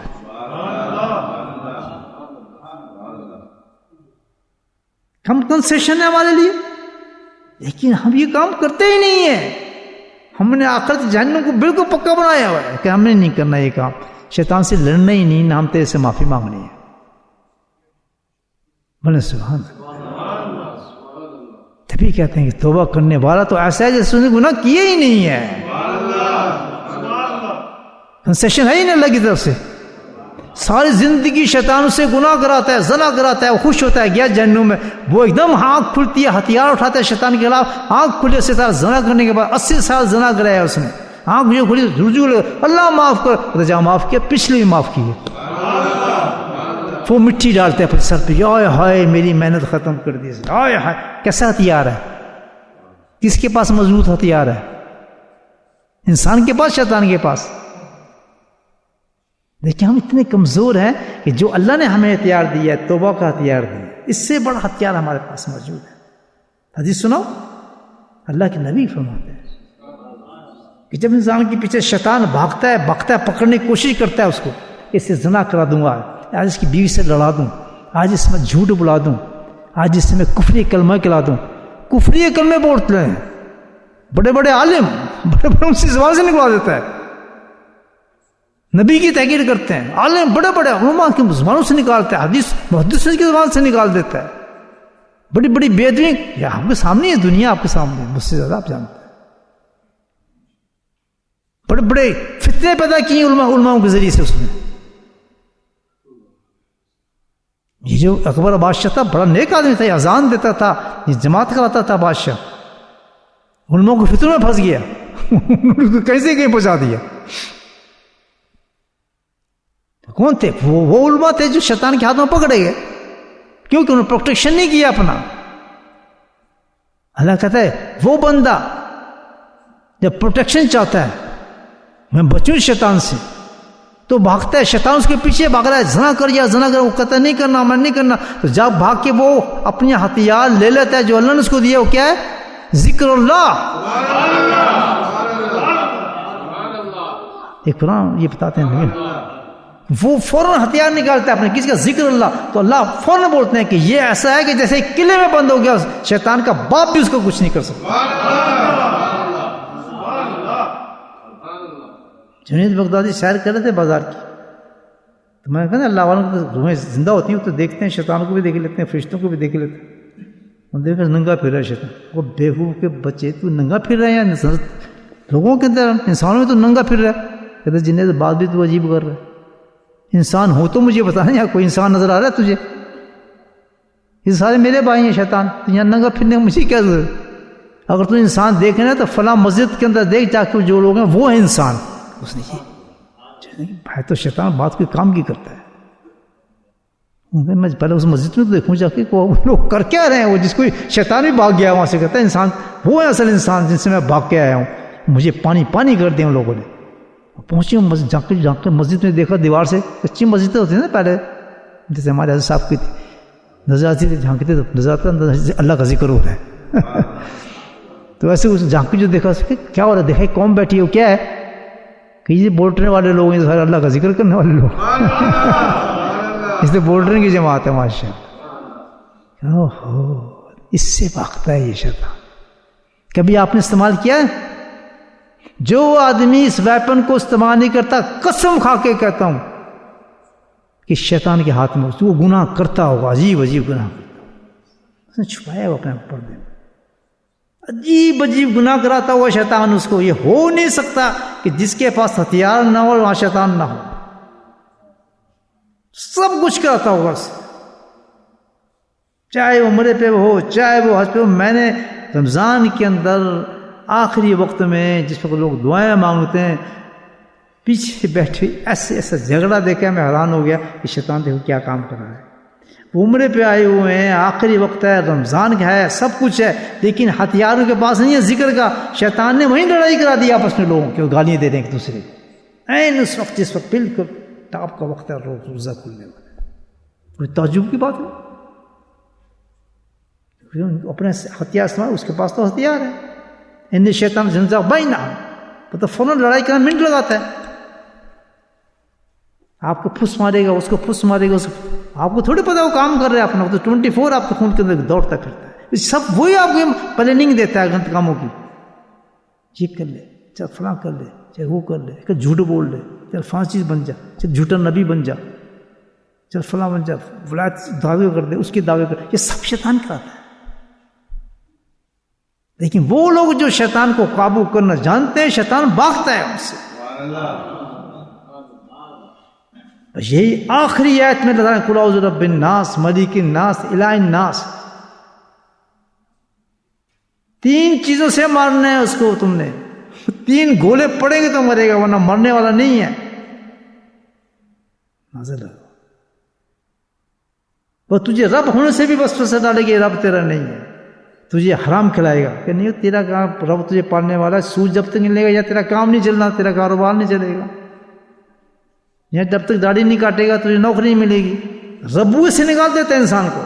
ہم کنسیشن ہے ہمارے لیے، لیکن ہم یہ کام کرتے ہی نہیں ہیں. ہم نے آخرت جہنم کو بالکل پکا بنایا ہوا ہے کہ ہم نے نہیں کرنا یہ کام. شیطان سے لڑنا ہی نہیں، نہ ہم تیرے سے معافی مانگنی ہے. بولے سبحان اللہ. تبھی کہتے ہیں کہ توبہ کرنے والا تو ایسا ہے جیسے اس نے گناہ کیے ہی نہیں ہے. کنسیشن ہے ہی نہیں اللہ کی طرف سے. ساری زندگی شیطان سے گناہ کراتا ہے، زنا کراتا ہے، وہ خوش ہوتا ہے گیا جہنم میں. وہ ایک دم آنکھ کھلتی ہے، ہتھیار اٹھاتا ہے شیطان کے خلاف، آنکھ کھلے سے سارا زنا کرنے کے بعد 80 سال زنا کرایا اس نے، آنکھ جو کھلی رجوع لے، اللہ معاف کر، جہاں معاف کیا پچھلے بھی معاف کیے. وہ مٹی ڈالتے ہیں اپنے سر پہ، ہائے ہائے میری محنت ختم کر دی. ہائے ہائے کیسا ہتھیار ہے، کس کے پاس مضبوط ہتھیار ہے؟ انسان کے پاس، شیطان کے پاس. دیکھیں ہم اتنے کمزور ہیں کہ جو اللہ نے ہمیں ہتھیار دیا ہے، توبہ کا ہتھیار دیا، اس سے بڑا ہتھیار ہمارے پاس موجود ہے. حدیث سنو، اللہ کے نبی فرماتے ہیں کہ جب انسان کے پیچھے شیطان بھاگتا ہے، پکڑنے کی کوشش کرتا ہے اس کو، اس سے زنا کرا دوں گا، آج اس کی بیوی سے لڑا دوں، آج اس میں جھوٹ بلا دوں، آج اس میں کفری کلمہ کلا دوں. کفری کلمے بولتے ہیں بڑے بڑے عالم، بڑے بڑے ان سے زبان سے نکلا دیتا ہے. نبی کی تحقیر کرتے ہیں عالم، بڑے بڑے علماء کی زبانوں سے نکالتے ہیں، حدیث محدثین کی زبان سے نکال دیتا ہے. بڑی بڑی بے ادبی آپ کے سامنے ہے، دنیا آپ کے سامنے، مجھ سے زیادہ آپ جانتے ہیں. بڑے بڑے فتنے پیدا کیے علماء کے ذریعے سے اس نے. یہ جو اکبر بادشاہ تھا بڑا نیک آدمی تھا، یہ اذان دیتا تھا، یہ جماعت کراتا تھا بادشاہ، علماء کو فتنوں میں پھنس گیا کیسے کہیں پہنچا دیا. کون تھے وہ علماء تھے جو شیطان کے ہاتھوں پکڑے گئے، کیونکہ انہوں نے پروٹیکشن نہیں کیا اپنا. اللہ کہتا ہے وہ بندہ جب پروٹیکشن چاہتا ہے میں بچوں شیطان سے تو بھاگتا ہے، شیطان اس کے پیچھے بھاگ رہا ہے، زنا کر یا زنا کر، وہ کہتا ہے نہیں کرنا میں نہیں کرنا. تو جب بھاگ کے وہ اپنے ہتھیار لے لیتا ہے جو اللہ نے اس کو دیا، وہ کیا ہے؟ ذکر اللہ. ایک قرآن یہ بتاتے ہیں وہ فوراً ہتھیار نکالتا ہے اپنے، کسی کا ذکر اللہ، تو اللہ فوراً بولتے ہیں کہ یہ ایسا ہے کہ جیسے قلعے میں بند ہو گیا، شیطان کا باپ بھی اس کو کچھ نہیں کر سکتا. جنید بغدادی سیر کر رہے تھے بازار کی، تو میں کہا اللہ والوں کو روحیں زندہ ہوتی ہیں تو دیکھتے ہیں، شیطان کو بھی دیکھ لیتے ہیں، فرشتوں کو بھی دیکھ لیتے ہیں. انہوں نے دیکھا ننگا پھر رہا ہے شیطان. وہ بیوقوف کے بچے تو ننگا پھر رہے ہیں لوگوں کے اندر، انسانوں میں تو ننگا پھر رہا ہے. کہتے جنید بات بھی تو عجیب کر رہا ہے، انسان ہو تو مجھے بتا نہیں، کوئی انسان نظر آ رہا ہے تجھے؟ یہ سارے میرے بھائی ہیں شیطان، تو یہاں ننگا پھرنے مجھے کیا ضرورت؟ اگر تو انسان دیکھ رہے ہیں تو فلاں مسجد کے اندر دیکھ جا کے جو لوگ ہیں وہ ہیں انسان. اس نے یہ بھائی تو شیطان بات کوئی کام کی کرتا ہے. میں پہلے اس مسجد میں تو دیکھوں جا کے وہ لوگ کر کیا رہے ہیں، وہ جس کو شیطان بھی بھاگ گیا وہاں سے، کہتا ہے انسان وہ ہے اصل انسان جن سے میں بھاگ کے آیا ہوں، مجھے پانی کر دیا ان لوگوں نے. پہنچی ہوں مسجد، جا کے مسجد میں دیکھا دیوار سے، کچی مسجدیں ہوتی ہیں نا پہلے، جیسے ہمارے حضرت صاحب کی تھی، نظر آتی تھی جھانکتے تو نظر آتا اللہ کا ذکر ہو رہا ہے تو ایسے اس جھانکی جو دیکھا کیا ہو رہا ہے، دیکھا قوم بیٹھی ہے، کیا ہے کہ یہ بولٹنے والے لوگ ہیں، سارے اللہ کا ذکر کرنے والے لوگ اس لیے بولٹنے کی جماعت ہے ماشاء اللہ. اس سے بھاگتا ہے یہ شیطان. کبھی آپ نے استعمال کیا ہے؟ جو آدمی اس ویپن کو استعمال نہیں کرتا، قسم کھا کے کہتا ہوں کہ شیطان کے ہاتھ میں وہ گناہ کرتا ہوگا، عجیب گناہ اس نے چھپایا ہوا اپنے پردے میں، عجیب گناہ کراتا ہوا شیطان اس کو. یہ ہو نہیں سکتا کہ جس کے پاس ہتھیار نہ ہو وہاں شیطان نہ ہو، سب کچھ کراتا ہوگا اس، چاہے وہ عمرے پہ ہو چاہے وہ حج پہ ہو. میں نے رمضان کے اندر آخری وقت میں جس وقت لوگ دعائیں مانگتے ہیں، پیچھے بیٹھے ایسا جھگڑا دیکھا میں حیران ہو گیا کہ شیطان دیکھو کیا کام کر رہا ہے. وہ عمرے پہ آئے ہوئے ہیں، آخری وقت ہے، رمضان کا ہے، سب کچھ ہے، لیکن ہتھیاروں کے پاس نہیں ہے ذکر کا. شیطان نے وہیں لڑائی کرا دی آپس میں لوگوں کی، گالیاں دے دیں ایک دوسرے کو. این اس وقت جس وقت بالکل ٹاپ کا وقت ہے، روزہ کھلنے والا، کوئی تعجب کی بات نہیں. اپنے ہتھیار استعمال، اس کے پاس تو ہتھیار ہے. ان شیطان جنزا بینہ، تو فوراً لڑائی کرنا منٹ لگاتا ہے. آپ کو پھس مارے گا، اس کو پھس مارے گا، آپ کو تھوڑی پتا وہ کام کر رہے ہیں اپنا، تو 24 آپ کے خون کے اندر دوڑتا پھرتا ہے. سب وہی آپ کو پلاننگ دیتا ہے غلط کاموں کی. یہ کر لے، چل فلاں کر لے، چل وہ کر لے، کہ جھوٹ بول لے، چل فلاں چیز بن جا، چل جھوٹا نبی بن جا، چل فلاں بن جا، ولایت دعوے کر دے، اس کے دعوے کر، یہ سب شیطان کراتا ہے. لیکن وہ لوگ جو شیطان کو قابو کرنا جانتے ہیں، شیطان بھاگتا ہے ان سے. یہی آخری آیت میں اللہ قل اعوذ برب الناس ملک الناس الہ الناس، 3 چیزوں سے مارنا ہے اس کو. تم نے 3 گولے پڑیں گے تو مرے گا، ورنہ مرنے والا نہیں ہے. نازل وہ تجھے رب ہونے سے بھی وسوسہ ڈالے گی، رب تیرا نہیں ہے، تجھے حرام کھلائے گا کہ نہیں تیرا کام، رب تجھے پالنے والا ہے. سود جب تک نہیں لے گا یا تیرا کام نہیں چلنا، تیرا کاروبار نہیں چلے گا، یا جب تک داڑھی نہیں کاٹے گا تجھے نوکری نہیں ملے گی. ربوے سے نکال دیتا ہے انسان کو.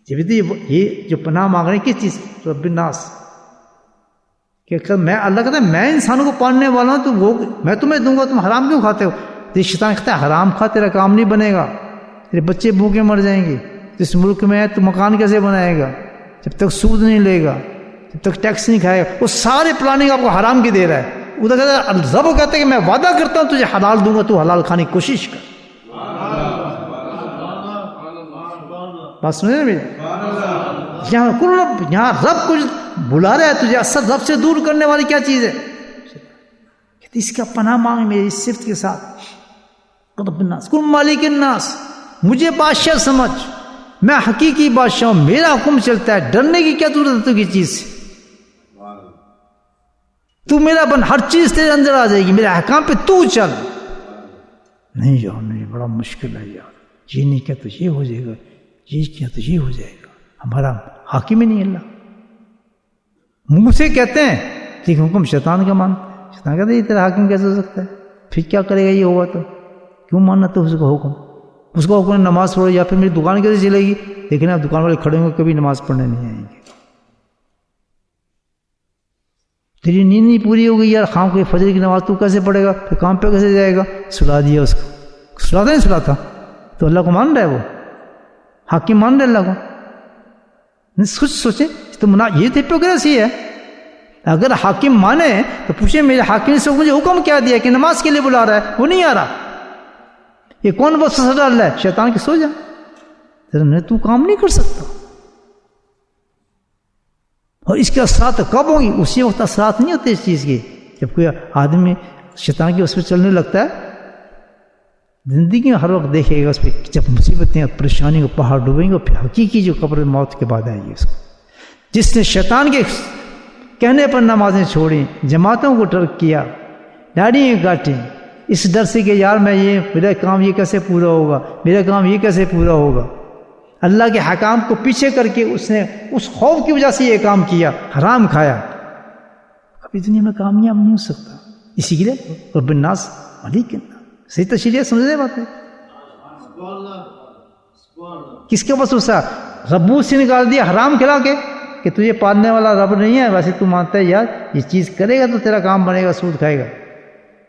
یہ جو پناہ مانگ رہے ہیں کس چیز؟ رب الناس، کہ میں اللہ کہتا ہے میں انسانوں کو پالنے والا ہوں، تو وہ میں تمہیں دوں گا، تم حرام کیوں کھاتے ہو؟ تو شیطان کہتا ہے حرام کھا، تیرا کام نہیں بنے گا، تیرے بچے بھوکے مر جائیں گے. جس ملک میں ہے تو مکان کیسے بنائے گا جب تک سود نہیں لے گا، جب تک ٹیکس نہیں کھائے گا؟ وہ سارے پلاننگ آپ کو حرام کی دے رہا ہے. ادھر کہتا ہے رب کہتا ہے کہ میں وعدہ کرتا ہوں تجھے حلال دوں گا، تو حلال کھانے کی کوشش کر. بات سمجھے نا میری؟ یہاں رب کچھ بلا رہا ہے تجھے، اصل رب سے دور کرنے والی کیا چیز ہے؟ اس کا پناہ مانگ میری صفت کے ساتھ. رب الناس، کل مالک الناس، مجھے بادشاہ سمجھ، میں حقیقی بادشاہ ہوں، میرا حکم چلتا ہے، ڈرنے کی کیا ضرورت ہے تو کی چیز سے؟ تو میرا بن، ہر چیز تیرے اندر آ جائے گی، میرے احکام پہ تو چل۔ نہیں یار نہیں، بڑا مشکل ہے یار، یہ نہیں کیا تو یہ ہو جائے گا، یہ کیا تو یہ ہو جائے گا، ہمارا حاکم ہی نہیں اللہ۔ منہ سے کہتے ہیں لیکن حکم شیطان کا مانتے ہیں، شیطان کہتے ہیں یہ تیرا حاکم کیسے ہو سکتا ہے، پھر کیا کرے گا یہ ہوا تو، کیوں ماننا تو اس کا حکم؟ اس کا حکم نماز پڑھو، یا پھر میری دکان کیسے چلے گی؟ لیکن آپ دکان والے کھڑے ہوں گے، کبھی نماز پڑھنے نہیں آئیں گے۔ تیری نیند نہیں پوری ہو گئی یار، خام کو فجر کی نماز تو کیسے پڑھے گا، پھر کام پہ کیسے جائے گا؟ سلا دیا اس کو، سلاتا نہیں سلاتا تو اللہ کو مان رہا ہے، وہ حاکم مان رہے اللہ کو؟ کچھ سوچے تو یہ ہپوکریسی ہے۔ اگر حاکم مانے تو پوچھے میرے حاکم سے مجھے حکم کیا دیا کہ نماز کے لیے بلا رہا ہے، وہ نہیں آ رہا، یہ کون وسوسہ ڈال رہا ہے؟ شیطان کی، سو جا، تو کام نہیں کر سکتا۔ اور اس کے اثرات کب ہوں گی؟ اسی وقت اثرات نہیں ہوتے اس چیز کے، جب کوئی آدمی شیطان کی اس پہ چلنے لگتا ہے۔ زندگی میں ہر وقت دیکھے گا اس پہ، جب مصیبتیں اور پریشانی کو پہاڑ ڈوبیں گے، پھر حقیقی جو قبر موت کے بعد آئے گی اس کو۔ جس نے شیطان کے کہنے پر نمازیں چھوڑیں، جماعتوں کو ترک کیا، داڑھیاں کاٹیں، اس ڈر سے کہ یار میں یہ میرا کام یہ کیسے پورا ہوگا، میرا کام یہ کیسے پورا ہوگا، اللہ کے حکام کو پیچھے کر کے اس نے اس خوف کی وجہ سے یہ کام کیا، حرام کھایا، کبھی دنیا میں کامیاب نہیں ہو سکتا۔ اسی کے لیے رب الناس مالک الناس، صحیح تشریح سمجھنے بات ہے؟ کس کے وسوسہ؟ ربو سے نکال دیا حرام کھلا کے کہ تجھے پالنے والا رب نہیں ہے، ویسے تو مانتا ہے یار یہ چیز کرے گا تو تیرا کام بنے گا، سود کھائے گا۔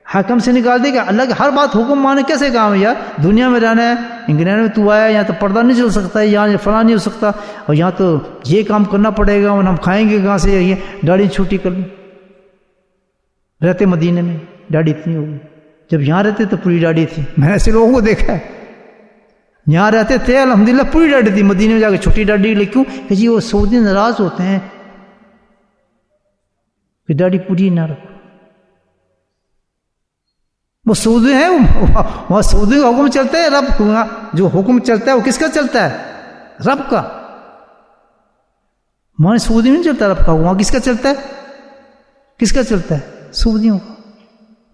حاکم سے نکال دے گا، اللہ کی ہر بات حکم مانے کیسے کام ہے یار؟ دنیا میں رہنا ہے، انگلینڈ میں تو آیا، یہاں تو پردہ نہیں چل سکتا ہے، یہاں فلاں نہیں ہو سکتا، اور یہاں تو یہ کام کرنا پڑے گا، اور ہم کھائیں گے کہاں سے؟ یہ داڑھی چھوٹی کر لیں۔ رہتے مدینے میں داڑھی اتنی ہوگی، جب یہاں رہتے تو پوری داڑھی تھی، میں نے ایسے لوگوں کو دیکھا ہے، یہاں رہتے تھے الحمدللہ پوری داڑھی تھی، مدینے میں جا کے چھوٹی داڑھی، لیکن کہ جی وہ سعودی ناراض ہوتے ہیں کہ داڑھی پوری نہ رکھو۔ وہ سعودی ہیں، وہاں سعودی کا حکم چلتا ہے، رب کا جو حکم چلتا ہے وہ کس کا چلتا ہے؟ رب کا۔ وہاں سعودی نہیں چلتا رب کا، وہاں کس کا چلتا ہے؟ کس کا چلتا ہے؟ سعودیوں کا۔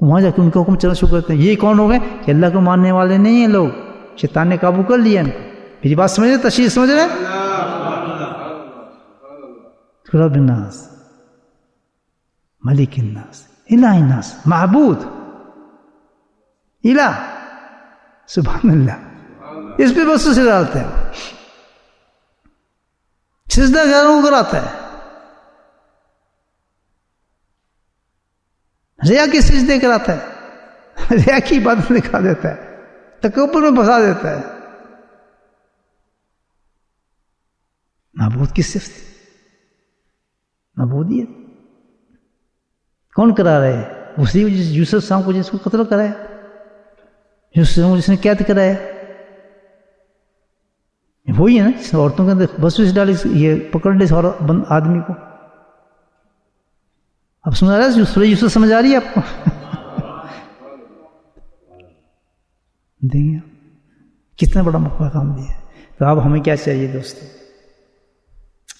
وہاں جا کے ان کا حکم چلنا شروع کرتے ہیں۔ یہ کون ہو گئے کہ اللہ کو ماننے والے نہیں ہیں لوگ، شیطان نے قابو کر لیا ان کو۔ میری بات سمجھ رہے؟ تشریح سمجھ رہے؟ رب الناس ملک الناس الہ الناس، معبود الہ، سبحان اللہ، اس پہ بس سے ڈالتے ہیں، سجدہ غیروں کو کراتا ہے، ریا کی سجدے کراتا ہے، ریا کی عبادت دکھا دیتا ہے، تکبر میں پھنسا دیتا ہے۔ معبود کی صفت، معبودیت کون کرا رہے ہیں؟ اسی یوسف صاحب کو جس کو قتل کرایا، جس نے قید کرایا، وہی ہے نا عورتوں کے اندر بس ڈالی، یہ پکڑ لی آدمی کو۔ اب سمجھ رہا ہے سورہ یوسف سمجھ آ رہی ہے آپ کو؟ دیں گے کتنا بڑا موقع کام دیا۔ تو اب ہمیں کیا چاہیے دوستو؟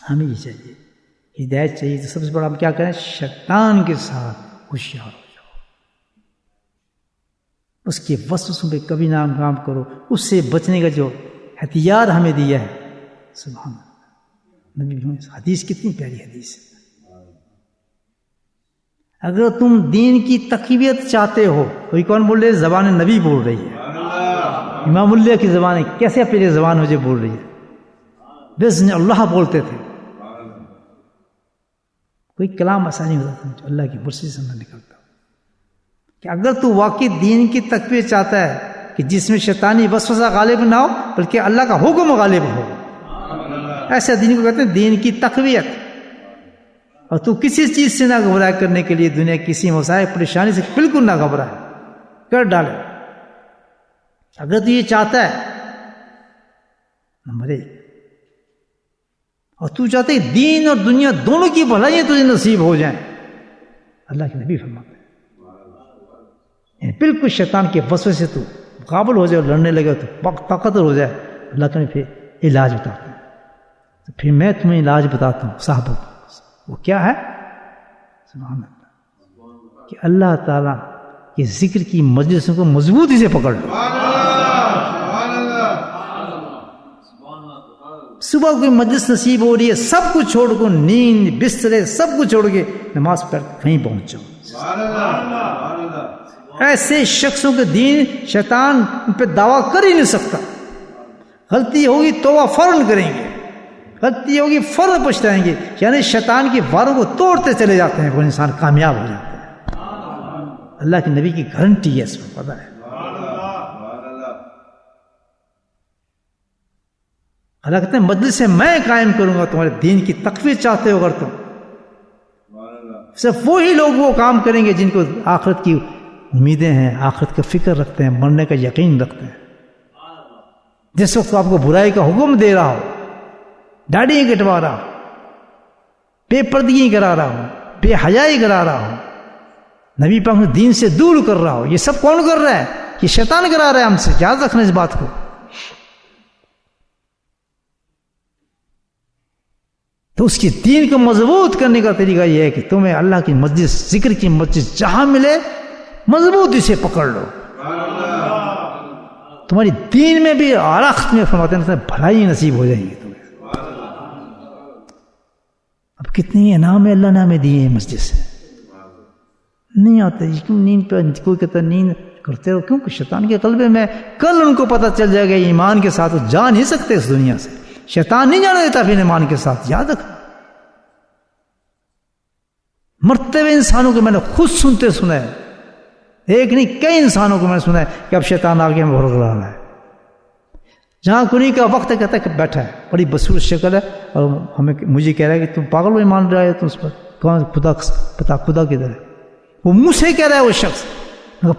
ہمیں یہ چاہیے ہدایت چاہیے، تو سب سے بڑا ہم کیا کریں؟ شیطان کے ساتھ ہوشیار ہو جاؤ، اس کے وسوسوں پہ کبھی نہ کام کرو، اس سے بچنے کا جو ہتھیار ہمیں دیا ہے، سبحان اللہ۔ نبی حدیث کتنی پیاری حدیث ہے، اگر تم دین کی تقویت چاہتے ہو، کوئی کون بول رہے؟ زبان نبی بول رہی ہے، امام اللہ کی زبان ہے، کیسے اپنی زبان مجھے بول رہی ہے؟ بِإِذْنِ اللہ بولتے تھے، کوئی کلام ایسا نہیں ہوتا تھا جو اللہ کی مرضی سے نہ نکلتا، کہ اگر تو واقعی دین کی تقویت چاہتا ہے کہ جس میں شیطانی وسوسہ غالب نہ ہو بلکہ اللہ کا حکم غالب ہو، ایسا دین کو کہتے ہیں دین کی تقویت۔ اور تو کسی چیز سے نہ گھبرائے کرنے کے لیے، دنیا کسی مسائل پریشانی سے بالکل نہ گھبرائے، کر ڈالے۔ اگر تو یہ چاہتا ہے نمبر 1، اور تو چاہتے ہے دین اور دنیا دونوں کی بھلائیاں تجھے نصیب ہو جائیں، اللہ کے نبی فرماتے ہیں بالکل شیطان کے وسوسے سے تو قابل ہو جائے لڑنے لگے تو طاقتور ہو جائے, اللہ تعالیٰ پھر علاج بتاتے ہیں. تو پھر میں تمہیں علاج بتاتا ہوں صاحب, وہ کیا ہے؟ سبحان اللہ, کہ اللہ تعالیٰ کے ذکر کی مجلسوں کو مضبوطی سے پکڑ لو. صبح کوئی مجلس نصیب ہو رہی ہے, سب کچھ چھوڑ کو, نیند بسترے سب کچھ چھوڑ کے نماز پڑھ وہیں پہنچ جاؤ. ایسے شخصوں کے دین شیطان ان پہ دعویٰ کر ہی نہیں سکتا. غلطی ہوگی توبہ فوراً کریں گے, غلطی ہوگی فوراً پچھتائیں گے. یعنی شیطان کی واروں کو توڑتے چلے جاتے ہیں, وہ انسان کامیاب ہو جاتا ہے. اللہ کے نبی کی گارنٹی ہے, اس میں پتہ ہے. اللہ کہتے ہیں مجلس سے میں قائم کروں گا, تمہارے دین کی تقویت چاہتے ہو اگر تم. صرف وہی لوگ وہ کام کریں گے جن کو آخرت کی امیدیں ہیں, آخرت کا فکر رکھتے ہیں, مرنے کا یقین رکھتے ہیں. جس وقت آپ کو برائی کا حکم دے رہا ہو, داڑھی کٹوا رہا ہو, بے پردگی کرا رہا ہو, بے حیائی کرا رہا ہو, نبی پاک نے دین سے دور کر رہا ہو, یہ سب کون کر رہا ہے؟ یہ شیطان کرا رہا ہے ہم سے. یاد رکھنا اس بات کو. تو اس کی دین کو مضبوط کرنے کا طریقہ یہ ہے کہ تمہیں اللہ کی مسجد, ذکر کی مسجد جہاں ملے مضبوطی سے پکڑ لو. تمہاری دین میں بھی آرخت میں فرماتے ہیں بھلائی نصیب ہو جائیں گی تمہیں. اب کتنی انعام اللہ نے ہمیں دیے ہیں مسجد سے, نہیں آتے. کیوں نیند پہ کوئی کہتا نیند کرتے ہو کیوں؟ شیطان کے قلبے میں کل ان کو پتہ چل جائے گا ایمان کے ساتھ وہ جا نہیں سکتے اس دنیا سے. شیطان نہیں جانے دیتا پھر ایمان کے ساتھ. یاد رکھنا, مرتے ہوئے انسانوں کو میں نے خود سنتے سنا ہے, ایک نہیں کئی انسانوں کو میں نے سنا ہے کہ اب شیطان آگے ہمیں بھڑک رہا ہے. جہاں کنی کا وقت کہتا ہے کہ بیٹھا ہے, بڑی بصورت شکل ہے, اور مجھے کہہ رہا ہے کہ تم پاگل ہوئے مان رہا ہے, تم اس پر کون خدا پتا خدا کدھر ہے؟ وہ منہ سے کہہ رہا ہے وہ شخص.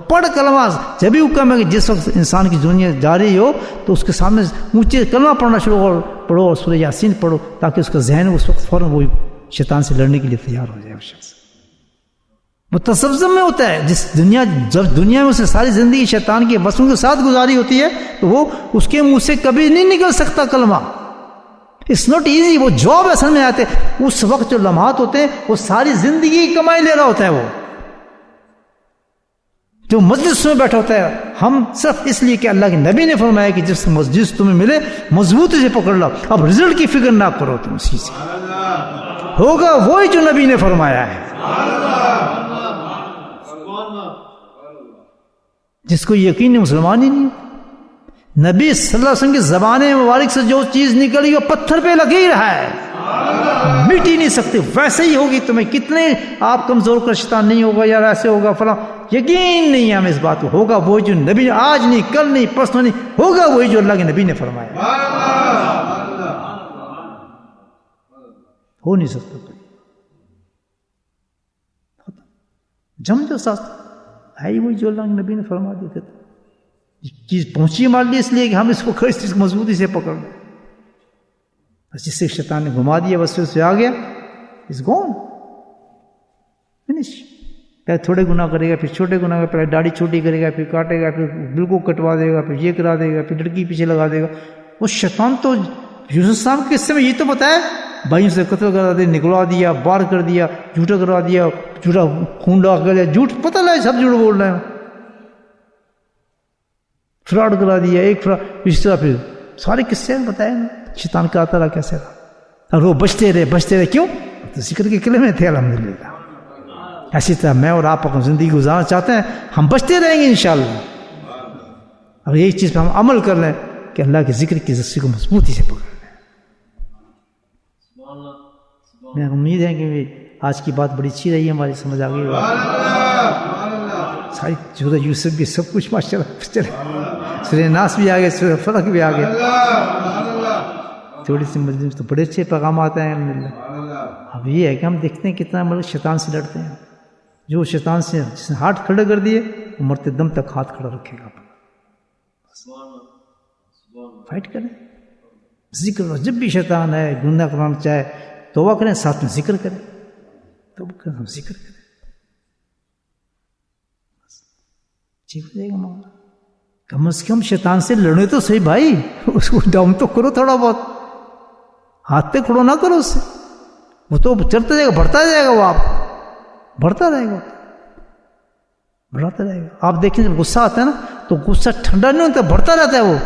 پڑھ کلمہ. جب بھی حکم ہے کہ جس وقت انسان کی دنیا جا رہی ہو تو اس کے سامنے اونچے کلمہ پڑھنا شروع اور پڑھو, اور سورہ یاسین پڑھو, تاکہ اس کا ذہن اس وقت فوراً وہ شیطان سے لڑنے کے لیے تیار ہو جائے. وہ شخص وہ تصوف میں ہوتا ہے. جب دنیا میں اسے ساری زندگی شیطان کے وسوسوں کے ساتھ گزاری ہوتی ہے تو وہ اس کے منہ سے کبھی نہیں نکل سکتا کلمہ. It's not easy. وہ جاب اصل میں آتے اس وقت جو لمحات ہوتے ہیں وہ ساری زندگی کی کمائی لے رہا ہوتا ہے. وہ جو مجلس میں بیٹھا ہوتا ہے, ہم صرف اس لیے کہ اللہ کے نبی نے فرمایا کہ جس مسجد تمہیں ملے مضبوطی سے پکڑ لو. اب رزلٹ کی فکر نہ کرو, تم اسی سے ہوگا وہی جو نبی نے فرمایا ہے. جس کو یقین مسلمان ہی نہیں. نبی صلی اللہ علیہ وسلم کی زبان مبارک سے جو چیز نکلی وہ پتھر پہ لگ ہی رہا ہے, مٹ ہی نہیں سکتے. ویسے ہی ہوگی. تمہیں کتنے آپ کمزور کر شیطان نہیں ہوگا یار ایسے ہوگا فلاں, یقین نہیں ہے ہمیں اس بات کو. ہوگا وہی جو نبی, آج نہیں کل نہیں پرسوں نہیں, ہوگا وہی جو اللہ کے نبی نے فرمایا. ہو نہیں سکتا. جم جو ساتھ ہے وہی جو اللہ کے نبی نے فرما دیتے تھے. چیز پہنچی ہمارے لیے اس لیے کہ ہم اس کو اس چیز کو مضبوطی سے پکڑ لیں. جس سے شیطان نے گھما دیا بس سے آ گیا, از گون فنش. پہلے تھوڑے گناہ کرے گا, پھر چھوٹے گناہ کرے گا, پہلے داڑھی چھوٹی کرے گا, پھر کاٹے گا, پھر بالکل کٹوا دے گا, پھر یہ کرا دے گا, پھر لڑکی پیچھے لگا دے گا. وہ شیطان تو یوسف صاحب کے قصے میں یہ تو بتایا, بھائیوں سے قتل کرا دیا, نکلوا دیا, بار کر دیا, جھوٹا کروا دیا, جھوٹا خون ڈال کر دیا, جھوٹ پتہ لگا سب جھوٹ بول رہے ہیں, فراڈ کرا دیا, ایک فراڈ اس طرح. پھر سارے قصے بتائے شیطان کا آتا رہا کیسے رہا, اور وہ بچتے رہے. کیوں؟ تو ذکر کے قلعے میں تھے الحمدللہ. اسی طرح میں اور آپ اپنی زندگی گزارنا چاہتے ہیں, ہم بچتے رہیں گے انشاءاللہ. اور یہی چیز پہ ہم عمل کر لیں کہ اللہ کے ذکر کی رسی کو مضبوطی سے پکڑ لیں. میں امید ہے کہ آج کی بات بڑی اچھی رہی ہے, ہماری سمجھ آ گئی. ساری سورہ یوسف بھی سب کچھ ماشاءاللہ چلے, سورہ ناس بھی آ گئے, سورہ فلق بھی آ گئے. تھوڑی سی مجلس تو بڑے اچھے پیغامات ہیں الحمدللہ. اب یہ ہے کہ ہم دیکھتے ہیں کتنا مطلب شیطان سے لڑتے ہیں. جو شیطان سے جس نے ہاتھ کھڑے کر دیے وہ مرتے دم تک ہاتھ کھڑا رکھے گا. فائٹ کریں, ذکر کرو. جب بھی شیطان ہے گناہ کرنا چاہے توبہ کریں, ساتھ میں ذکر کریں. توبہ کریں, ہم ذکر کریں, ٹھیک ہو جائے گا معاملہ. کم از کم شیطان سے لڑنے تو صحیح بھائی، اس کو ڈاؤن تو کرو تھوڑا بہت، ہاتھ پہ کھڑو نہ کرو اس سے، وہ تو چلتا جائے گا، بڑھتا جائے گا، وہ آپ بڑھتا رہے گا، بڑھتا رہے گا. آپ دیکھیں جب غصہ آتا ہے نا تو غصہ ٹھنڈا نہیں ہوتا، بڑھتا رہتا ہے. وہ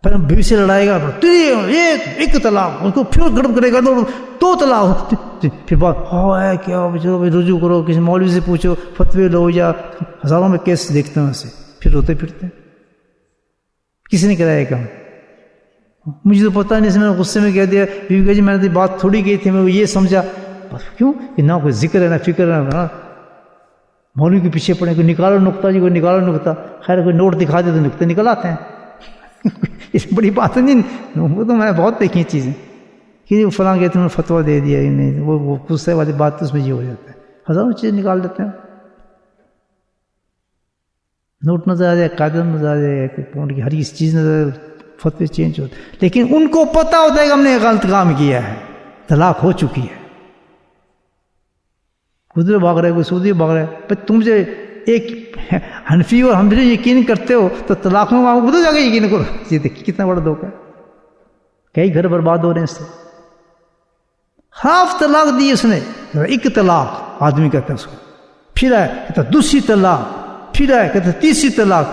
پھر بیوی سے لڑائے گا، ایک طلاق، اس کو پھر گڑب کرے گا، دو طلاق، پھر بات ہے کیا، چلو بھائی رجوع کرو، کسی مولوی سے پوچھو، فتوی لو، یا ہزاروں میں کیس دیکھتے ہیں ویسے، پھر روتے پھرتے ہیں. کسی نے کرایا کام؟ مجھے تو پتہ نہیں، اس میں غصے میں کہہ دیا. بیوی کہا جی میں نے بات تھوڑی کی تھی، میں یہ سمجھا. بس کیوں کہ نہ کوئی ذکر ہے نہ فکر ہے نا، مولوی کے پیچھے پڑے، کوئی نکالو نقطہ جی، کوئی نکالو نقطہ. خیر کوئی نوٹ دکھا دے تو نقطے نکل آتے ہیں. اس بڑی بات نہیں، وہ تو میں نے بہت دیکھی چیزیں کہ فلاں کہتے ہیں فتویٰ دے دیا، نہیں وہ غصے والی بات اس میں یہ ہو جاتا ہے. ہزاروں چیز نکال دیتے ہیں، نوٹ نظر آ جائے، قاعدہ نظر آ جائے، پونڈ کی ہر اس چیز نظر، فتوے چینج ہوتے. لیکن ان کو پتہ ہوتا ہے کہ ہم نے غلط کام کیا ہے، طلاق ہو چکی ہے. ادھر بھاگ رہے، کوئی سعودی بھاگ رہے. تم سے ایک حنفی اور ہم یقین کرتے ہو تو طلاق میں وہاں ادھر جا کے یقین کرو. یہ دیکھیے کتنا بڑا دھوکہ ہے، کئی گھر برباد ہو رہے ہیں اس سے. ہاف طلاق دی اس نے، ایک طلاق آدمی کہتا ہے اس کو، پھر ہے کہتا دوسری طلاق، پھر ہے کہتا تیسری طلاق.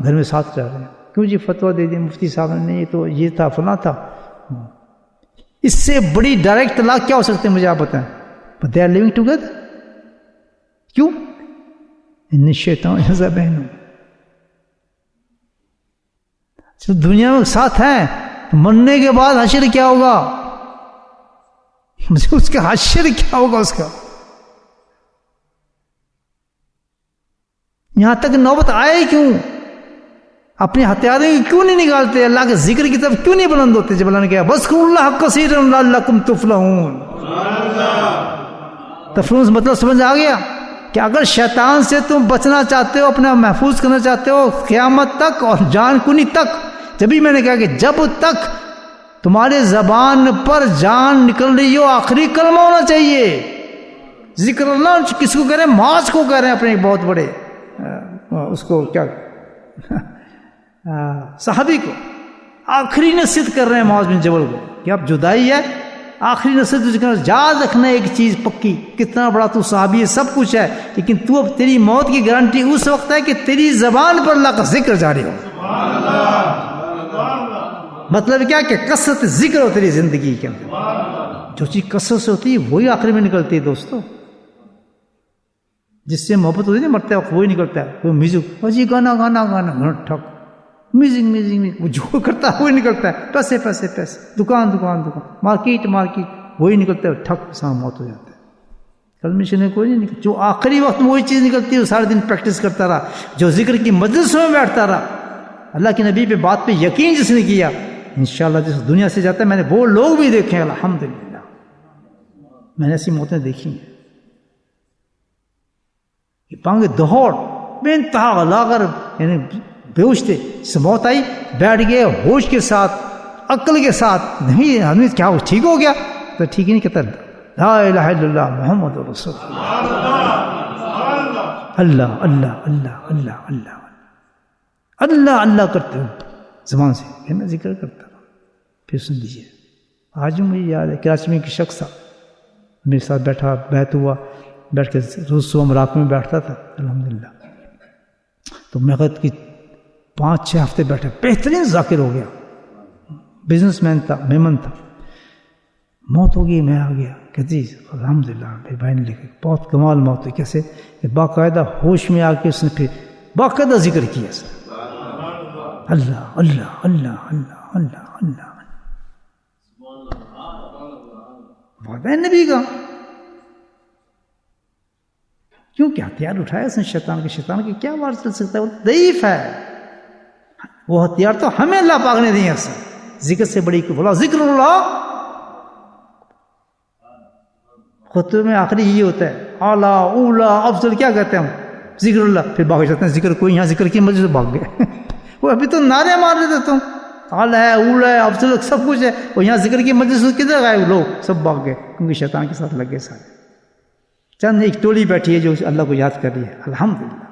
گھر میں ساتھ رہ رہے ہیں. کیوں جی فتویٰ دے دیا مفتی صاحب نے، نہیں تو یہ تھا فلاں تھا. اس سے بڑی ڈائریکٹ طلاق کیا ہو سکتے ہیں مجھے آپ بتائیں؟ But they are living together. کیوں؟ ان الشیطان یضع بینہم. دنیا میں ساتھ ہیں، مرنے کے بعد حشر کیا ہوگا؟ مجھے اس کا حشر کیا ہوگا اس کا؟ یہاں تک نوبت آئے کیوں؟ اپنے ہتھیاروں کی کیوں نہیں نکالتے؟ اللہ کے ذکر کی طرف کیوں نہیں بلند ہوتے؟ جب اللہ نے کہا وَاذْكُرُوا اللَّهَ كَثِيرًا لَعَلَّكُمْ تُفْلِحُونَ. تفلوس مطلب سمجھ آ گیا کہ اگر شیطان سے تم بچنا چاہتے ہو، اپنا محفوظ کرنا چاہتے ہو قیامت تک اور جان کنی تک، جبھی میں نے کہا کہ جب تک تمہارے زبان پر جان نکل رہی ہو آخری کلمہ ہونا چاہیے. ذکر اللہ کس کو کہہ رہے ہیں؟ معاذ کو کہہ رہے ہیں، اپنے بہت بڑے اس کو کیا صحابی کو آخری نصیحت کر رہے ہیں معاذ بن جبل کو کہ اب جدائی ہے، آخری نصیحت یاد رکھنا ایک چیز پکی، کتنا بڑا تو صحابی ہے، سب کچھ ہے، لیکن تو اب تیری موت کی گارنٹی اس وقت ہے کہ تیری زبان پر اللہ کا ذکر جاری ہو. مطلب کیا کہ کثرت ذکر ہو تیری زندگی کے اندر. جو چیز کثرت سے ہوتی ہے وہی آخری میں نکلتی ہے دوستو. جس سے محبت ہوتی ہے مرتے وقت وہی نکلتا ہے. کوئی میوزک جی گانا گانا گانا گھر ٹھک، میوزک وہ جو کرتا ہے وہی نکلتا ہے. پیسے پیسے پیسے، دکان دکان دکان، مارکیٹ مارکیٹ، وہی نکلتا ہے. ٹھک سام موت ہو جاتا ہے. کلمہ شریف کوئی نہیں نکلتا. جو آخری وقت میں وہی چیز نکلتی ہے، وہ سارے دن پریکٹس کرتا رہا، جو ذکر کی مجلس میں بیٹھتا رہا، اللہ کے نبی پہ بات پہ یقین جس نے کیا، انشاءاللہ جس دنیا سے جاتا ہے. میں نے وہ لوگ بھی دیکھے ہیں الحمدللہ، میں نے ایسی موتیں دیکھی ہیں. پانگے دہوڑ بے انتہا غلاغر، یعنی بے ہوش تھے، موت آئی، بیٹھ گئے ہوش کے ساتھ، عقل کے ساتھ. نہیں آدمی کیا ہو ٹھیک ہو گیا؟ تو ٹھیک ہی نہیں کہتا لا الہ الا اللہ محمد رسول اللہ. اللہ اللہ اللہ اللہ اللہ اللہ اللہ کرتے ہو زبان سے، پھر میں ذکر کرتا ہوں. پھر سن لیجیے، آج مجھے یاد ہے کراچی میں ایک شخص تھا، میرے ساتھ بیٹھا، بیت ہوا، بیٹھ کے روز صبح مراقبے میں بیٹھتا تھا الحمدللہ. تو میں خود کی 5-6 ہفتے بیٹھے، بہترین ذاکر ہو گیا، بزنس مین تھا، میمن تھا. موت ہو گئی، میں آ گیا کہ جی الحمدللہ. میرے بھائی نے لکھا بہت کمال موت ہوئی. کیسے؟ کہ باقاعدہ ہوش میں آ کے اس نے پھر باقاعدہ ذکر کیا سر، اللہ اللہ اللہ اللہ اللہ اللہ. بات ہے نبی کا. کیونکہ ہتھیار اٹھایا اس نے شیطان کے کیا وار چل سکتا ہے؟ وہ ضعیف ہے. وہ ہتھیار تو ہمیں اللہ پاک نے دیے. ذکر سے بڑی کو بولا ذکر اللہ. خطبے میں آخری یہ ہوتا ہے اعلیٰ اولا افضل، کیا کہتے ہیں ہم؟ ذکر اللہ. پھر بھاگ جاتے ہیں ذکر کوئی، یہاں ذکر کی مجلس سے بھاگ گئے. وہ ابھی تو نعرے مار رہے تھے تم، اعلیٰ ہے اولا ہے افضل سب کچھ ہے، وہ یہاں ذکر کی مجلس سے کدھر گئے؟ لوگ سب بھاگ گئے کیونکہ شیطان کے ساتھ لگ گئے سارے. چند ایک ٹولی بیٹھی ہے جو اللہ کو یاد کر رہی ہے الحمدللہ.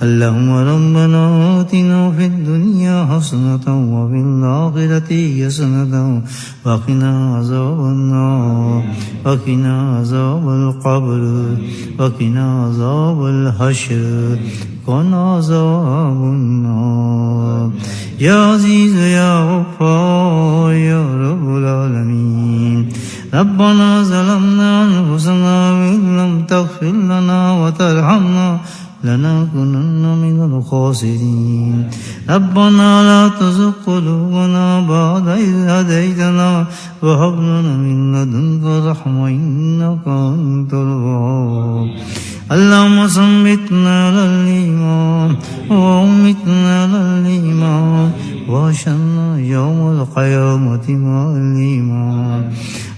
اللهم ربنا آتنا في الدنيا حسنة وفي الآخرة حسنة وقنا عذاب النار وقنا عذاب القبر وقنا عذاب الحشر وقنا عذاب النار يا عزيز يا غفار يا رب العالمين. ربنا ظلمنا أنفسنا وإن لم تغفر لنا وترحمنا لنكونن من الخاسرين. ربنا لا تزغ قلوبنا بعد إذ هديتنا وهب لنا من لدنك رحمة إنك أنت الوهاب. اللهم ثبتنا على الإيمان وأمتنا على الإيمان واحشرنا يوم القيامة مع الإيمان.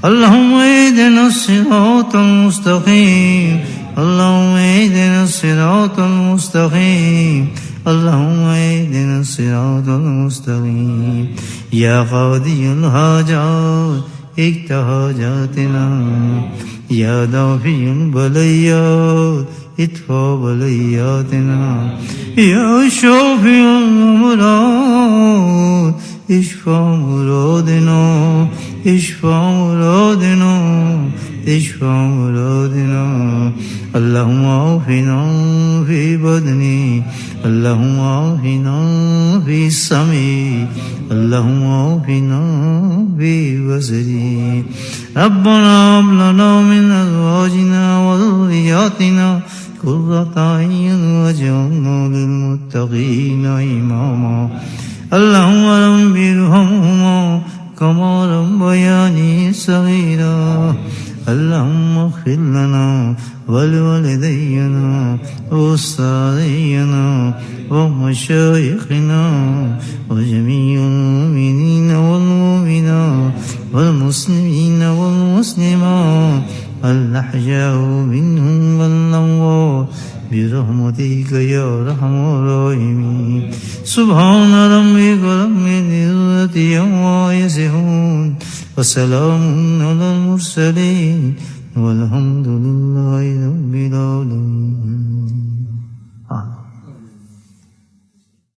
اللهم اهدنا الصراط المستقيم اللهم اهدنا الصراط المستقيم اللهم اهدنا الصراط المستقيم. يا قاضي الحاجات اقض حاجاتنا يا دافع البليات ادفع بلياتنا يا شافي الأمراض اشفى مرادنا اشفى مرادنا اشفى مرادنا. اللهم عافنا في بدني اللهم عافنا في سمعي اللهم عافنا في بصري. ربنا هب لنا من أزواجنا وذرياتنا قرة أعين واجعلنا للمتقين إماما. اللهم رب ارحمهما كما ربياني صغيرا. اللهم اغفر لنا ولوالدينا وأستاذينا ومشايخنا وجميع المؤمنين والمؤمنات والمسلمين والمسلمات الأحياء منهم والأموات برحمتك يا أرحم الراحمين. سبحان ربك رب العزة عما يصفون وسلام على المرسلين والحمد لله رب العالمين.